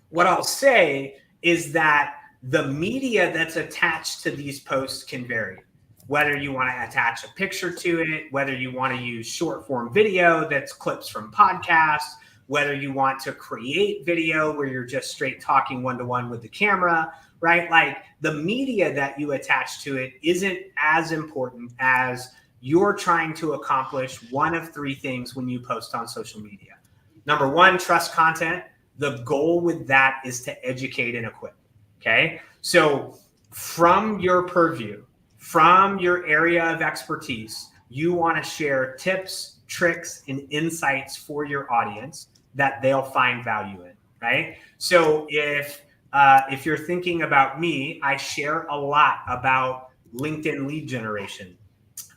what I'll say is that the media that's attached to these posts can vary. Whether you want to attach a picture to it, whether you want to use short form video that's clips from podcasts, whether you want to create video where you're just straight talking one-to-one with the camera, right? Like the media that you attach to it isn't as important as you're trying to accomplish one of 3 things when you post on social media. Number 1, trust content. The goal with that is to educate and equip. Okay. So from your purview, from your area of expertise, you want to share tips, tricks, and insights for your audience that they'll find value in, right? So if you're thinking about me, I share a lot about LinkedIn lead generation.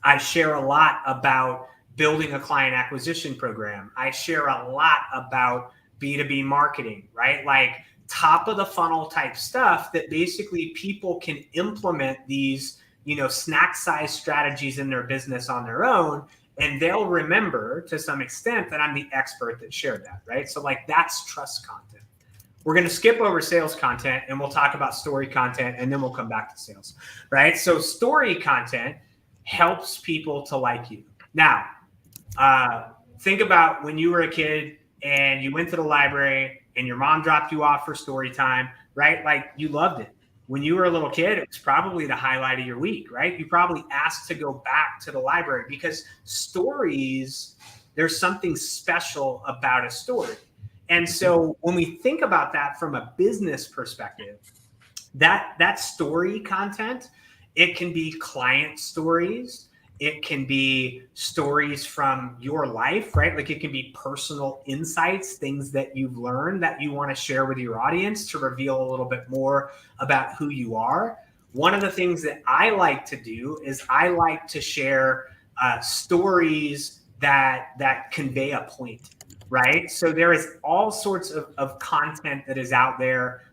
I share a lot about building a client acquisition program. I share a lot about B2B marketing, right? Like top of the funnel type stuff that basically people can implement these, snack size strategies in their business on their own. And they'll remember to some extent that I'm the expert that shared that, right? So like that's trust content. We're going to skip over sales content and we'll talk about story content and then we'll come back to sales, right? So story content helps people to like you. Now, think about when you were a kid and you went to the library and your mom dropped you off for story time, right? Like you loved it. When you were a little kid, it was probably the highlight of your week, right? You probably asked to go back to the library because stories, there's something special about a story. And so when we think about that from a business perspective, that story content, it can be client stories. It can be stories from your life, right? Like it can be personal insights, things that you've learned that you want to share with your audience to reveal a little bit more about who you are. One of the things that I like to do is I like to share stories that convey a point, right? So there is all sorts of content that is out there,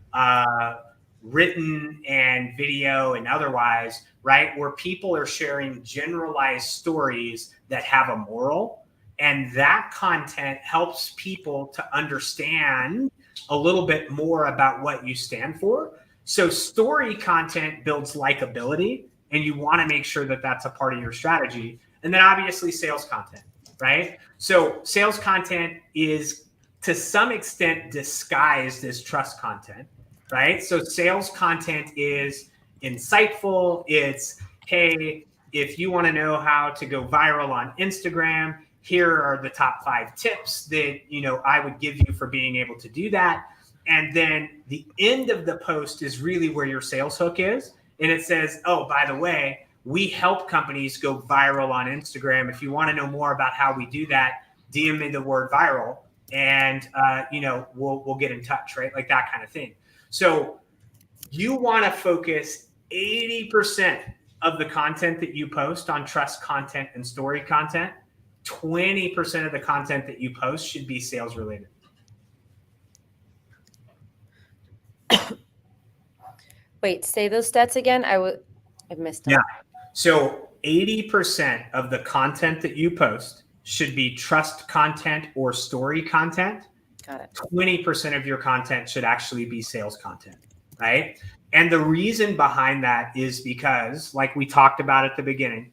written and video and otherwise, right? Where people are sharing generalized stories that have a moral. And that content helps people to understand a little bit more about what you stand for. So story content builds likability, and you want to make sure that that's a part of your strategy. And then obviously sales content, right? So sales content is to some extent disguised as trust content, right? So sales content is insightful. It's, hey, if you want to know how to go viral on Instagram, here are the top 5 tips that, I would give you for being able to do that. And then the end of the post is really where your sales hook is. And it says, oh, by the way, we help companies go viral on Instagram. If you want to know more about how we do that, DM me the word viral and, we'll get in touch, right? Like that kind of thing. So you want to focus 80% of the content that you post on trust content and story content, 20% of the content that you post should be sales related. Wait, say those stats again. I missed them. Yeah. So 80% of the content that you post should be trust content or story content. Got it. 20% of your content should actually be sales content, right? And the reason behind that is because, like we talked about at the beginning,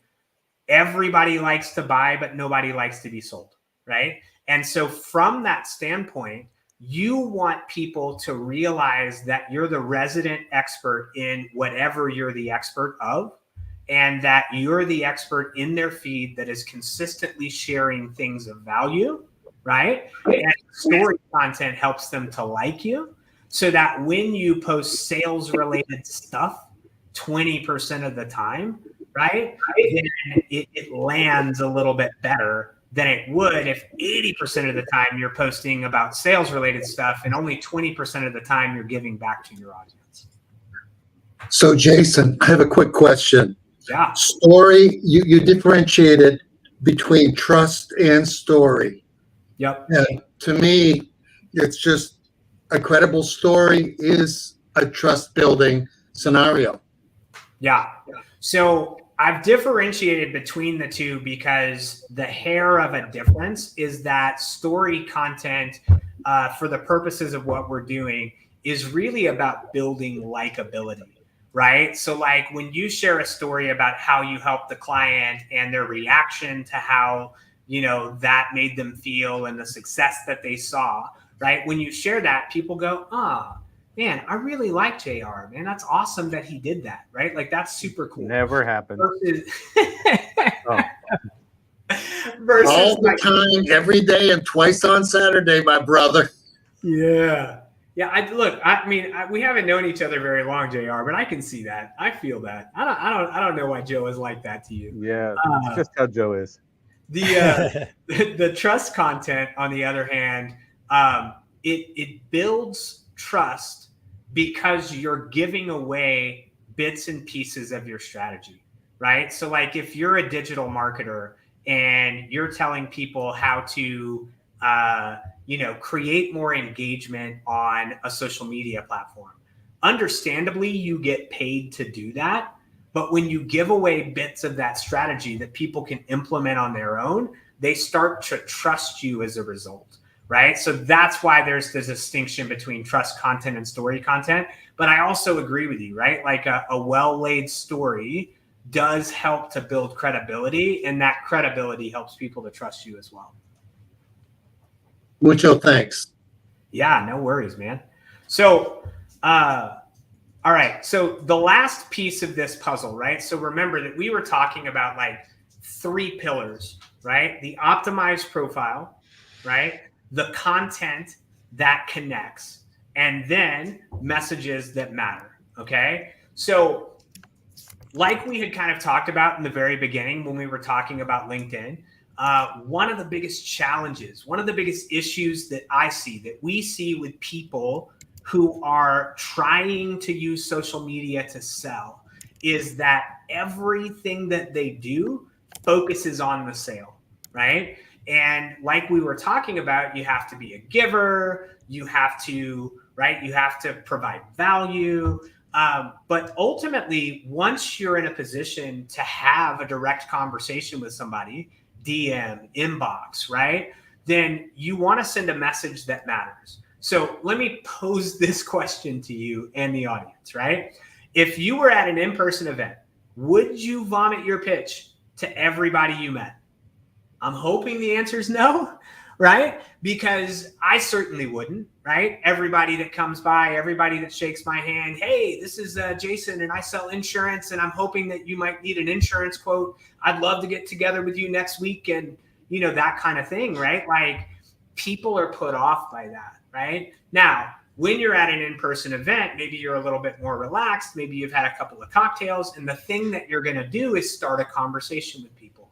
everybody likes to buy, but nobody likes to be sold, right? And so from that standpoint, you want people to realize that you're the resident expert in whatever you're the expert of, and that you're the expert in their feed that is consistently sharing things of value, right? And story content helps them to like you, so that when you post sales related stuff 20% of the time, right, then it lands a little bit better than it would if 80% of the time you're posting about sales related stuff and only 20% of the time you're giving back to your audience. So Jason, I have a quick question. Yeah. Story, you differentiated between trust and story. Yep. And to me, it's just a credible story is a trust building scenario. Yeah. So I've differentiated between the two because the hair of a difference is that story content, for the purposes of what we're doing, is really about building likability, right? So like when you share a story about how you helped the client and their reaction to how, you know, that made them feel and the success that they saw, right? When you share that, people go, man, I really like JR, man. That's awesome that he did that, right? Like that's super cool. Never happened. Versus All the time, every day, and twice on Saturday, my brother. Yeah. I mean, we haven't known each other very long, JR, but I can see that. I feel that. I don't know why Joe is like that to you. Yeah, it's just how Joe is. The trust content, on the other hand, it builds trust because you're giving away bits and pieces of your strategy, right? So like if you're a digital marketer and you're telling people how to, create more engagement on a social media platform, understandably, you get paid to do that. But when you give away bits of that strategy that people can implement on their own, they start to trust you as a result, right? So that's why there's the distinction between trust content and story content. But I also agree with you, right? Like a well-laid story does help to build credibility, and that credibility helps people to trust you as well. Mucho thanks. Yeah, no worries, man. So, all right. So the last piece of this puzzle, right? So remember that we were talking about like 3 pillars, right? The optimized profile, right? The content that connects, and then messages that matter. Okay. So like we had kind of talked about in the very beginning when we were talking about LinkedIn, one of the biggest challenges, one of the biggest issues that I see, that we see with people who are trying to use social media to sell, is that everything that they do focuses on the sale, right? And like we were talking about, you have to be a giver, you have to provide value. But ultimately, once you're in a position to have a direct conversation with somebody, DM, inbox, right? Then you want to send a message that matters. So let me pose this question to you and the audience, right? If you were at an in-person event, would you vomit your pitch to everybody you met? I'm hoping the answer is no, right? Because I certainly wouldn't, right? Everybody that comes by, everybody that shakes my hand, hey, this is Jason and I sell insurance and I'm hoping that you might need an insurance quote. I'd love to get together with you next week and, that kind of thing, right? Like people are put off by that, right? Now, when you're at an in-person event, maybe you're a little bit more relaxed. Maybe you've had a couple of cocktails and the thing that you're going to do is start a conversation with people.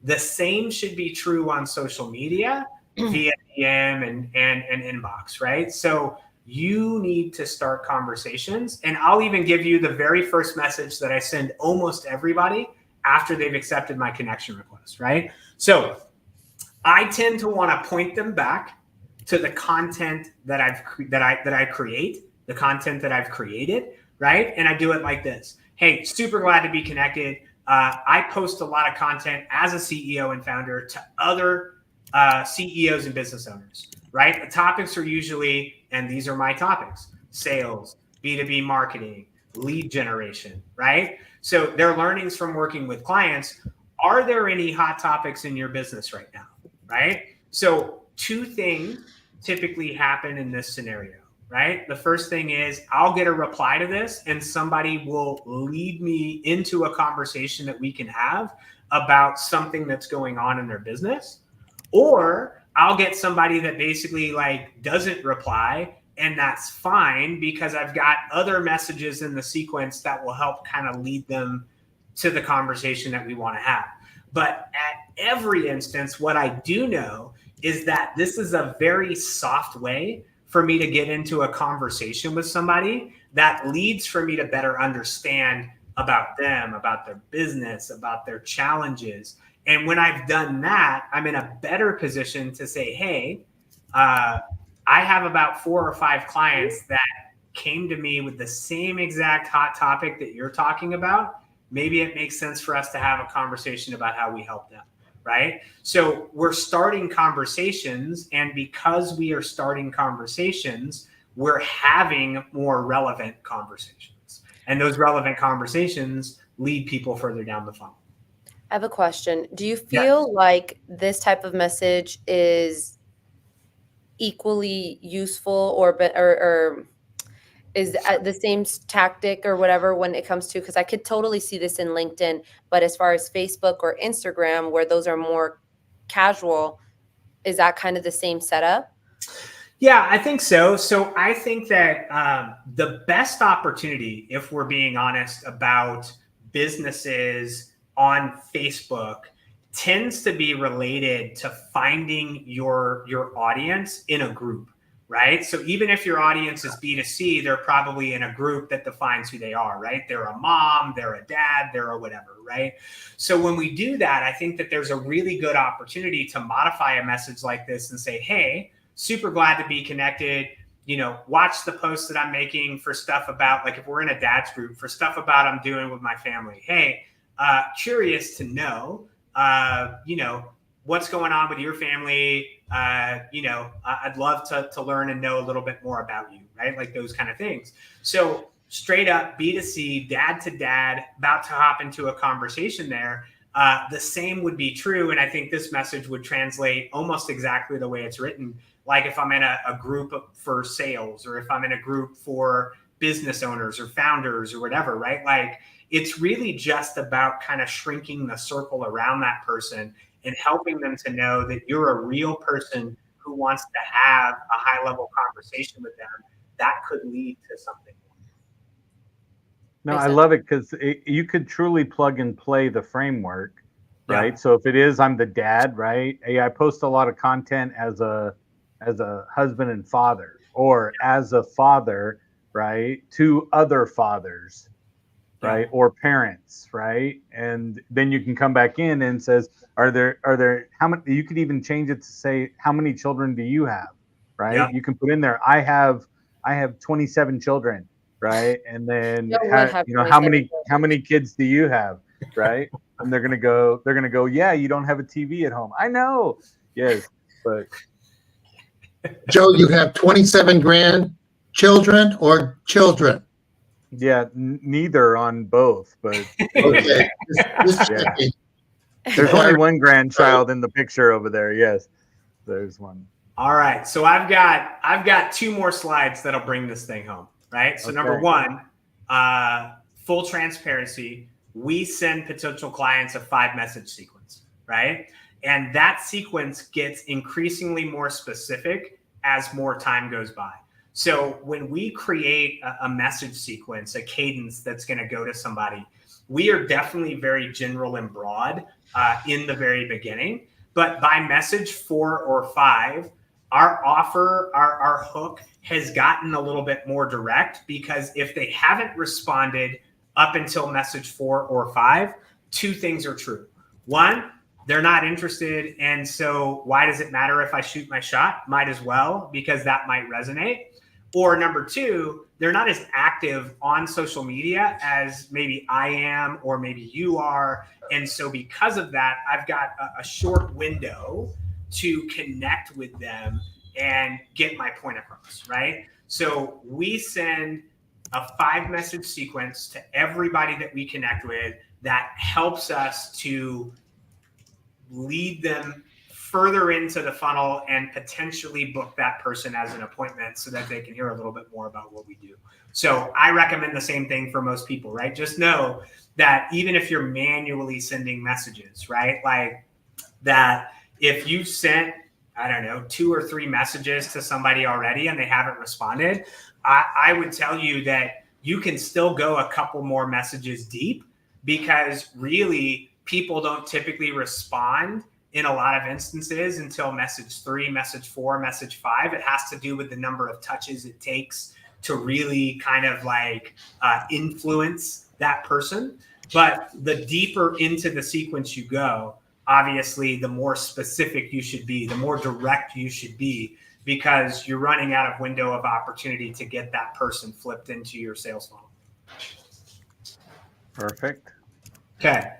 The same should be true on social media via DM and inbox, right? So you need to start conversations. And I'll even give you the very first message that I send almost everybody after they've accepted my connection request, right? So I tend to want to point them back to the content that I create, the content that I've created, right? And I do it like this. Hey, super glad to be connected. I post a lot of content as a CEO and founder to other CEOs and business owners, right? The topics are usually, and these are my topics, sales, B2B marketing, lead generation, right? So they're learnings from working with clients. Are there any hot topics in your business right now, right? So two things typically happen in this scenario, right? The first thing is I'll get a reply to this and somebody will lead me into a conversation that we can have about something that's going on in their business. Or I'll get somebody that basically like doesn't reply, and that's fine because I've got other messages in the sequence that will help kind of lead them to the conversation that we want to have. But at every instance, what I do know is that this is a very soft way for me to get into a conversation with somebody that leads for me to better understand about them, about their business, about their challenges. And when I've done that, I'm in a better position to say, hey, I have about 4 or 5 clients that came to me with the same exact hot topic that you're talking about. Maybe it makes sense for us to have a conversation about how we help them, right? So we're starting conversations, and because we are starting conversations, we're having more relevant conversations. And those relevant conversations lead people further down the funnel. I have a question. Do you feel like this type of message is equally useful or is the same tactic or whatever when it comes to, because I could totally see this in LinkedIn, but as far as Facebook or Instagram, where those are more casual, is that kind of the same setup? Yeah, I think so. So I think that the best opportunity, if we're being honest about businesses on Facebook, tends to be related to finding your audience in a group, right? So even if your audience is B2C, they're probably in a group that defines who they are, right? They're a mom, they're a dad, they're a whatever, right? So when we do that, I think that there's a really good opportunity to modify a message like this and say, hey, super glad to be connected. You know, watch the posts that I'm making for stuff about, like if we're in a dad's group, for stuff about I'm doing with my family. Hey, curious to know, you know, what's going on with your family. You know, I'd love to learn and know a little bit more about you, right? Like those kind of things. So straight up B2C, dad to dad, about to hop into a conversation there. The same would be true. And I think this message would translate almost exactly the way it's written. Like if I'm in a group for sales, or if I'm in a group for business owners or founders or whatever, right? Like it's really just about kind of shrinking the circle around that person and helping them to know that you're a real person who wants to have a high level conversation with them that could lead to something. No, I love it because you could truly plug and play the framework, right? Yeah. So if it is, I'm the dad, right? Hey, I post a lot of content as a husband and father, or as a father, right, to other fathers, right, or parents, right? And then you can come back in and says, are there how many? You could even change it to say, how many children do you have, right? Yeah. You can put in there, I have 27 children. Right. And then, how many kids do you have? Right. And they're going to go, yeah, you don't have a TV at home. I know. Yes. But Joe, you have 27 grandchildren or children? Yeah. Neither on both, but okay. Yeah. There's only one grandchild in the picture over there. Yes. There's one. All right. So I've got 2 more slides that'll bring this thing home. Right. So number 1, full transparency. We send potential clients a 5-message sequence, right? And that sequence gets increasingly more specific as more time goes by. So when we create a message sequence, a cadence that's going to go to somebody, we are definitely very general and broad in the very beginning. But by message 4 or 5, our offer, our hook has gotten a little bit more direct, because if they haven't responded up until message 4 or 5, 2 things are true. One, they're not interested. And so why does it matter if I shoot my shot? Might as well, because that might resonate. Or number 2, they're not as active on social media as maybe I am, or maybe you are. And so because of that, I've got a short window to connect with them and get my point across, right? So we send a 5-message sequence to everybody that we connect with that helps us to lead them further into the funnel and potentially book that person as an appointment so that they can hear a little bit more about what we do. So I recommend the same thing for most people, right? Just know that even if you're manually sending messages, right? Like that, if you've sent, I don't know, 2 or 3 messages to somebody already and they haven't responded, I would tell you that you can still go a couple more messages deep, because really people don't typically respond in a lot of instances until message 3, message 4, message 5. It has to do with the number of touches it takes to really kind of like influence that person. But the deeper into the sequence you go, obviously, the more specific you should be, the more direct you should be, because you're running out of window of opportunity to get that person flipped into your sales funnel. Perfect. Okay.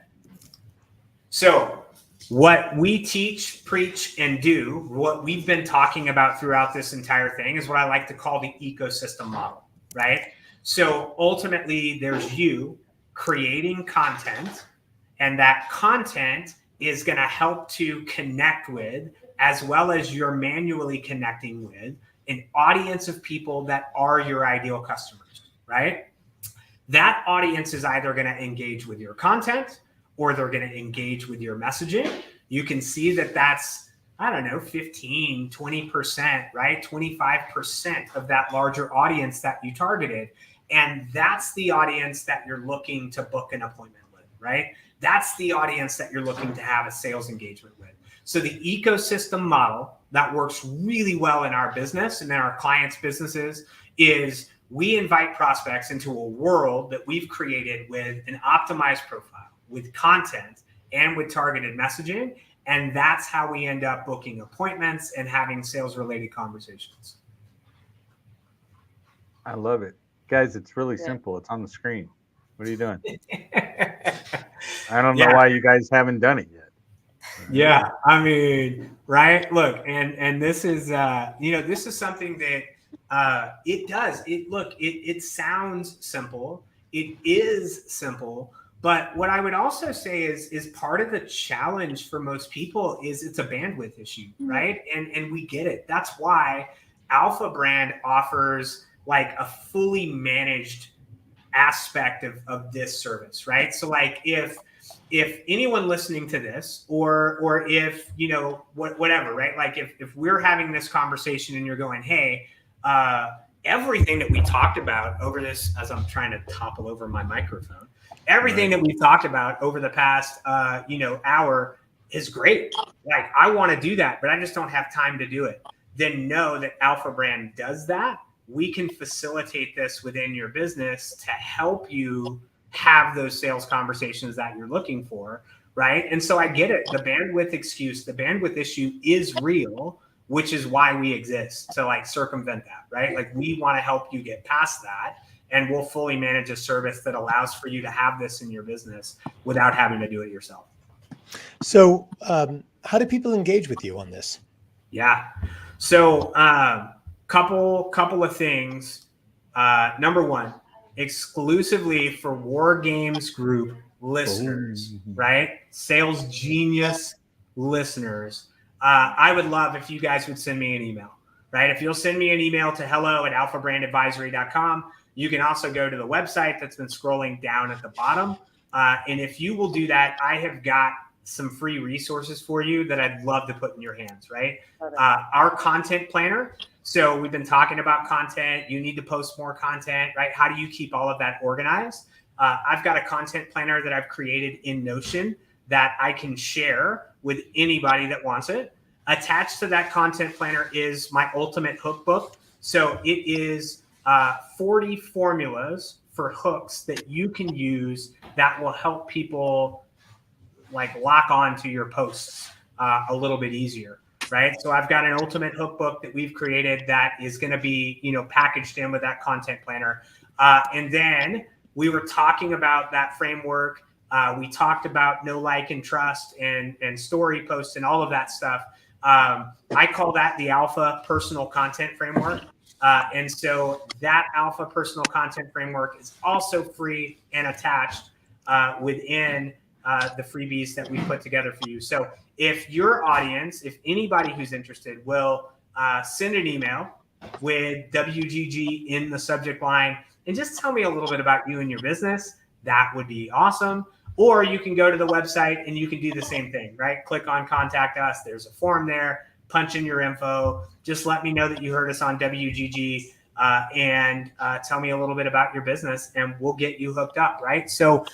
So what we teach, preach, and do, what we've been talking about throughout this entire thing, is what I like to call the ecosystem model, right? So ultimately, there's you creating content, and that content is going to help to connect with, as well as you're manually connecting with, an audience of people that are your ideal customers, right? That audience is either going to engage with your content, or they're going to engage with your messaging. You can see that that's, I don't know, 15, 20%, right? 25% of that larger audience that you targeted. And that's the audience that you're looking to book an appointment with, right? That's the audience that you're looking to have a sales engagement with. So the ecosystem model that works really well in our business and in our clients' businesses is we invite prospects into a world that we've created with an optimized profile, with content, and with targeted messaging. And that's how we end up booking appointments and having sales-related conversations. I love it. Guys, it's really simple. It's on the screen. What are you doing? I don't know why you guys haven't done it yet. Yeah, I mean, right? Look, and this is this is something that it sounds simple. It is simple, but what I would also say is part of the challenge for most people is it's a bandwidth issue, right? And we get it. That's why Alpha Brand offers like a fully managed aspect of this service, right? So like if anyone listening to this, or if, whatever, right? Like if we're having this conversation and you're going, hey, everything that we talked about over this, as I'm trying to topple over my microphone, everything that we talked about over the past, hour is great. Like I want to do that, but I just don't have time to do it. Then know that Alpha Brand does that. We can facilitate this within your business to help you have those sales conversations that you're looking for, right? And so I get it. The bandwidth excuse, the bandwidth issue is real, which is why we exist, to like circumvent that, right? Like we want to help you get past that, and we'll fully manage a service that allows for you to have this in your business without having to do it yourself. So how do people engage with you on this? Yeah. So couple of things. Number one, exclusively for War Games Group listeners, right? Sales Genius listeners. I would love if you guys would send me an email, right? If you'll send me an email to hello@alphabrandadvisory.com, you can also go to the website that's been scrolling down at the bottom. And if you will do that, I have got some free resources for you that I'd love to put in your hands, right? Our content planner. So we've been talking about content. You need to post more content, right? How do you keep all of that organized? I've got a content planner that I've created in Notion that I can share with anybody that wants it. Attached to that content planner is my ultimate hook book. So it is 40 formulas for hooks that you can use that will help people like lock on to your posts a little bit easier, right? So I've got an ultimate hook book that we've created that is going to be, packaged in with that content planner. And then we were talking about that framework. We talked about know, like, and trust and story posts and all of that stuff. I call that the Alpha Personal Content Framework. And so that Alpha Personal Content Framework is also free and attached within the freebies that we put together for you. So if your audience, if anybody who's interested will send an email with WGG in the subject line and just tell me a little bit about you and your business, that would be awesome. Or you can go to the website and you can do the same thing, right? Click on contact us. There's a form there. Punch in your info. Just let me know that you heard us on WGG and tell me a little bit about your business and we'll get you hooked up, right? So,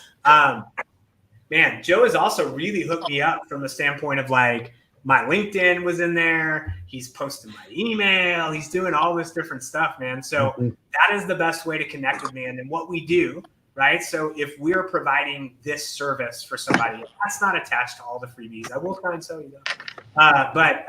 man, Joe has also really hooked me up from the standpoint of like my LinkedIn was in there. He's posting my email. He's doing all this different stuff, man. So that is the best way to connect with me. And then what we do, right? So if we're providing this service for somebody, that's not attached to all the freebies. I will try and sell you that. But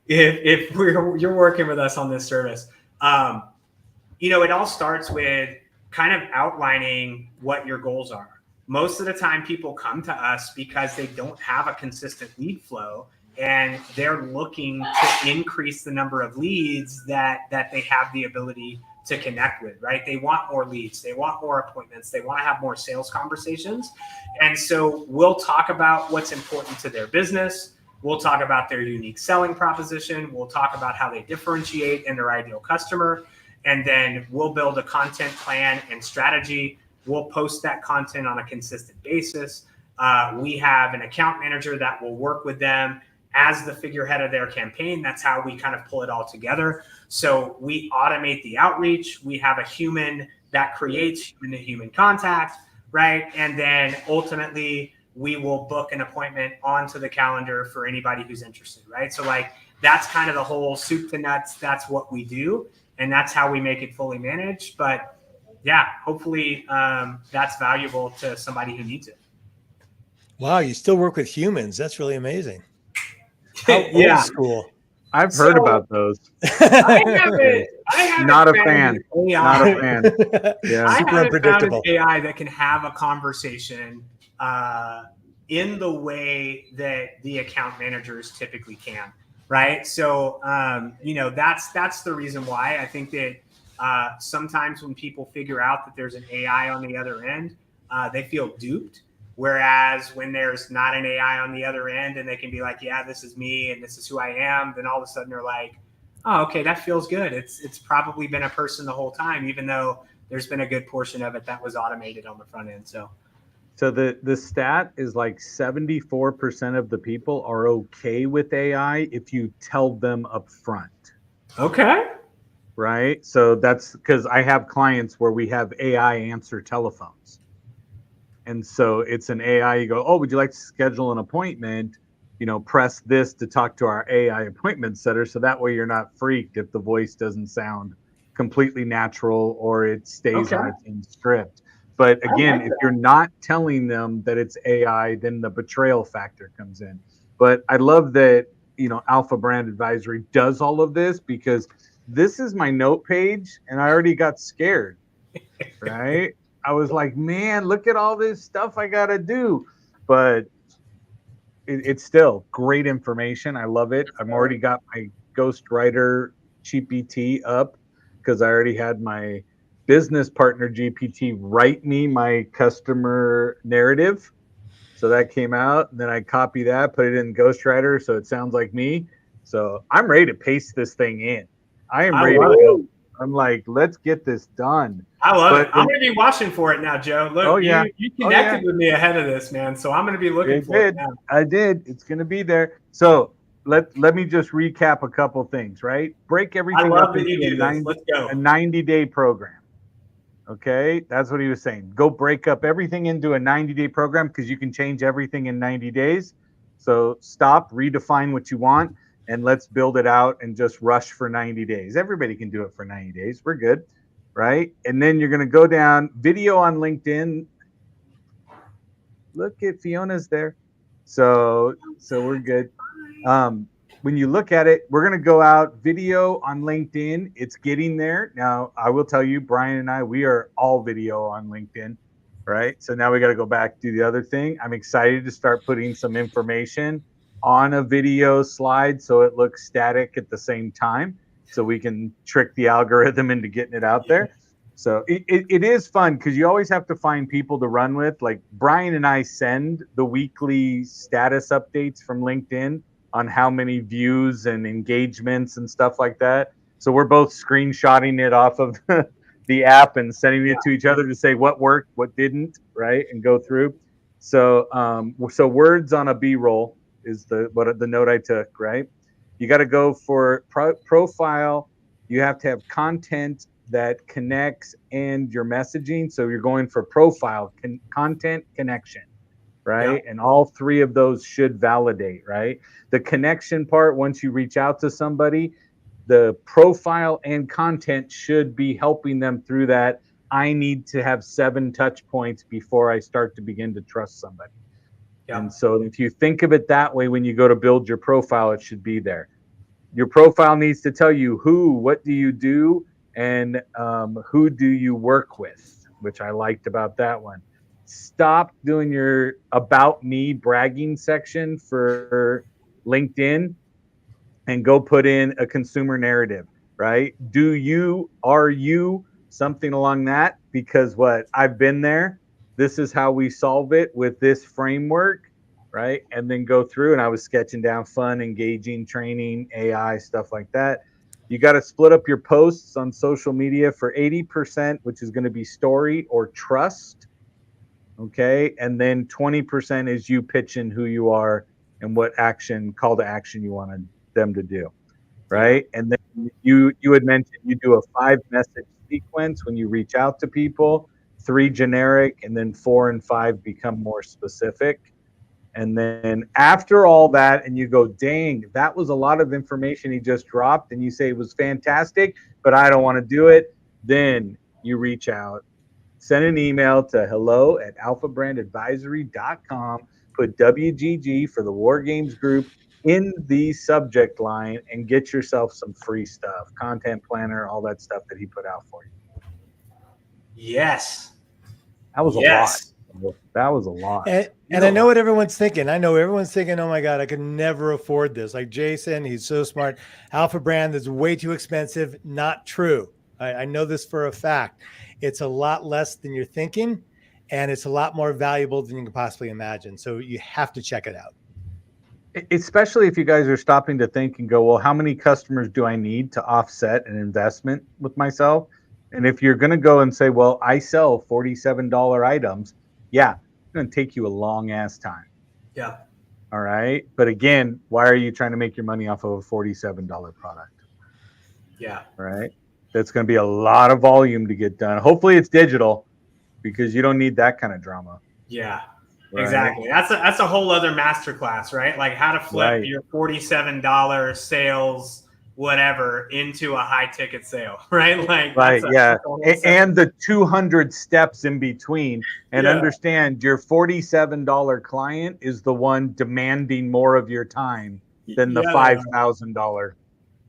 if you're working with us on this service, it all starts with kind of outlining what your goals are. Most of the time people come to us because they don't have a consistent lead flow and they're looking to increase the number of leads that they have the ability to connect with, right? They want more leads. They want more appointments. They want to have more sales conversations. And so we'll talk about what's important to their business. We'll talk about their unique selling proposition. We'll talk about how they differentiate in their ideal customer. And then we'll build a content plan and strategy. We'll post that content on a consistent basis. We have an account manager that will work with them as the figurehead of their campaign. That's how we kind of pull it all together. So we automate the outreach. We have a human that creates human-to-human contact, right? And then ultimately, we will book an appointment onto the calendar for anybody who's interested, right? So like that's kind of the whole soup to nuts. That's what we do. And that's how we make it fully managed. But yeah, hopefully that's valuable to somebody who needs it. Wow, you still work with humans. That's really amazing. Yeah. Old school. I've heard about those. I haven't Not a found fan. Not a fan. Yeah. I Super haven't unpredictable. found an AI that can have a conversation in the way that the account managers typically can, right? So, that's the reason why I think that sometimes when people figure out that there's an AI on the other end, they feel duped. Whereas when there's not an AI on the other end and they can be like, yeah, this is me and this is who I am, then all of a sudden they're like, oh, okay, that feels good. It's probably been a person the whole time, even though there's been a good portion of it that was automated on the front end. So the stat is like 74% of the people are okay with AI if you tell them up front. okay. Right? So that's because I have clients where we have AI answer telephones. And so it's an AI, you go, oh, would you like to schedule an appointment? Press this to talk to our AI appointment setter. So that way you're not freaked if the voice doesn't sound completely natural or it stays on its own script. But again, if you're not telling them that it's AI, then the betrayal factor comes in. But I love that, Alpha Brand Advisory does all of this because this is my note page and I already got scared, right? I was like, man, look at all this stuff I got to do. But it's still great information. I love it. I've already got my Ghostwriter GPT up because I already had my business partner GPT write me my customer narrative. So that came out. And then I copy that, put it in Ghostwriter so it sounds like me. So I'm ready to paste this thing in. I am ready to go. I'm like, let's get this done. I love it. I'm going to be watching for it now, Joe. Look, you connected with me ahead of this, man. So I'm going to be looking for it now. I did. It's going to be there. So let me just recap a couple things, right? Break everything up into a 90-day program. Okay, that's what he was saying. Go break up everything into a 90-day program because you can change everything in 90 days. So stop, redefine what you want. and let's build it out and just rush for 90 days. Everybody can do it for 90 days. We're good, right? And then you're going to go down video on LinkedIn. Look at Fiona's there. So we're good. When you look at it, we're going to go out video on LinkedIn. It's getting there. Now, I will tell you, Brian and I, we are all video on LinkedIn, right? So now we got to go back to the other thing. I'm excited to start putting some information on a video slide so it looks static at the same time, so we can trick the algorithm into getting it out there. So it is fun because you always have to find people to run with. Like Brian and I send the weekly status updates from LinkedIn on how many views and engagements and stuff like that. So we're both screenshotting it off of the app and sending it to each other to say what worked, what didn't, right? And go through. So so words on a B-roll is the note I took, right? You got to go for profile. You have to have content that connects and your messaging. So you're going for profile, content, connection, right? Yeah. And all three of those should validate, right? The connection part, once you reach out to somebody, the profile and content should be helping them through that. I need to have 7 touch points before I start to begin to trust somebody. Yeah. And so if you think of it that way, when you go to build your profile, it should be there. Your profile needs to tell you who, what do you do, and who do you work with, which I liked about that one. Stop doing your about me bragging section for LinkedIn and go put in a consumer narrative, right? Do you, are you, something along that? Because what, I've been there. This is how we solve it with this framework, right? And then go through, and I was sketching down fun, engaging, training, AI, stuff like that. You got to split up your posts on social media for 80%, which is going to be story or trust. Okay. And then 20% is you pitching who you are and what action, call to action you wanted them to do. Right. And then you had mentioned you do a 5-message sequence when you reach out to people, 3 generic, and then 4 and 5 become more specific. And then after all that, and you go, dang, that was a lot of information he just dropped, and you say it was fantastic, but I don't want to do it. Then you reach out, send an email to hello@alphabrandadvisory.com, put WGG for the War Games Group in the subject line, and get yourself some free stuff, content planner, all that stuff that he put out for you. Yes. That was a lot. That was a lot. And I know what everyone's thinking. I know everyone's thinking, oh my God, I could never afford this. Like Jason, he's so smart. Alpha Brand is way too expensive. Not true. I know this for a fact. It's a lot less than you're thinking, and it's a lot more valuable than you can possibly imagine. So you have to check it out. Especially if you guys are stopping to think and go, well, how many customers do I need to offset an investment with myself? And if you're going to go and say, well, I sell $47 items, yeah, it's going to take you a long ass time. Yeah. All right. But again, why are you trying to make your money off of a $47 product? Yeah. Right. That's going to be a lot of volume to get done. Hopefully it's digital, because you don't need that kind of drama. Yeah. Right. Exactly. That's a whole other masterclass, right? Like how to flip your $47 sales whatever into a high ticket sale, right? Like and the 200 steps in between, and understand your $47 client is the one demanding more of your time than the $5,000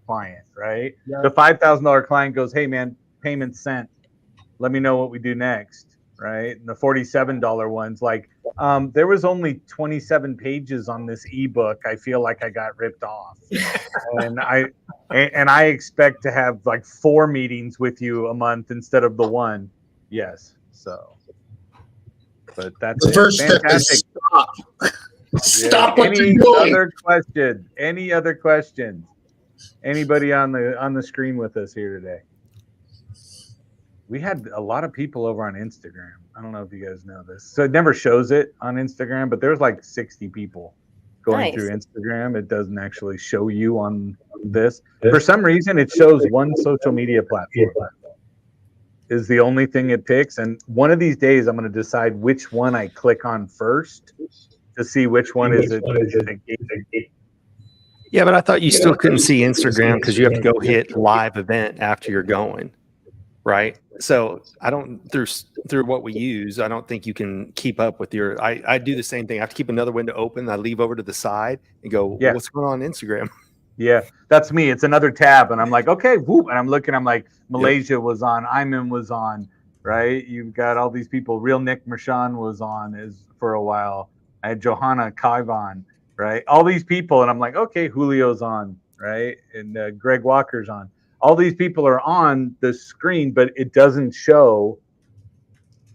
client, right? The $5,000 client goes, hey man, payment sent, let me know what we do next, right? And the $47 ones, like, there was only 27 pages on this ebook. I feel like I got ripped off. and I expect to have like 4 meetings with you a month instead of the 1. Yes. So, but that's the first step is stop. Stop what you're doing. Any other questions? Anybody on the screen with us here today? We had a lot of people over on Instagram. I don't know if you guys know this. So it never shows it on Instagram, but there's like 60 people going through Instagram. It doesn't actually show you on this. For some reason, it shows one social media platform is the only thing it picks. And one of these days, I'm going to decide which one I click on first to see which one is it. Yeah, but I thought you still couldn't see Instagram because you have to go hit live event after you're going, right? So I don't through what we use, I don't think you can keep up with your. I do the same thing. I have to keep another window open. I leave over to the side and go, Yeah. what's going on Instagram? Yeah, that's me. It's another tab, and I'm like, okay, whoop, and I'm looking. I'm like, Malaysia was on, Iman was on, right? You've got all these people. Real Nick Mershon was on for a while. I had Johanna Kaivan, right? All these people, and I'm like, okay, Julio's on, right? And Greg Walker's on. All these people are on the screen, but it doesn't show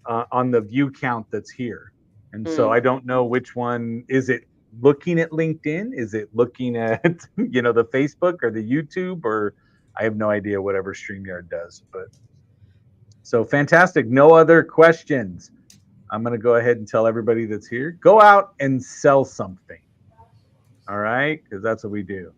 on the view count that's here. And so I don't know which one is it. Looking at LinkedIn? Is it looking at the Facebook or the YouTube, or I have no idea whatever StreamYard does. But so fantastic. No other questions. I'm going to go ahead and tell everybody that's here, go out and sell something. All right, because that's what we do.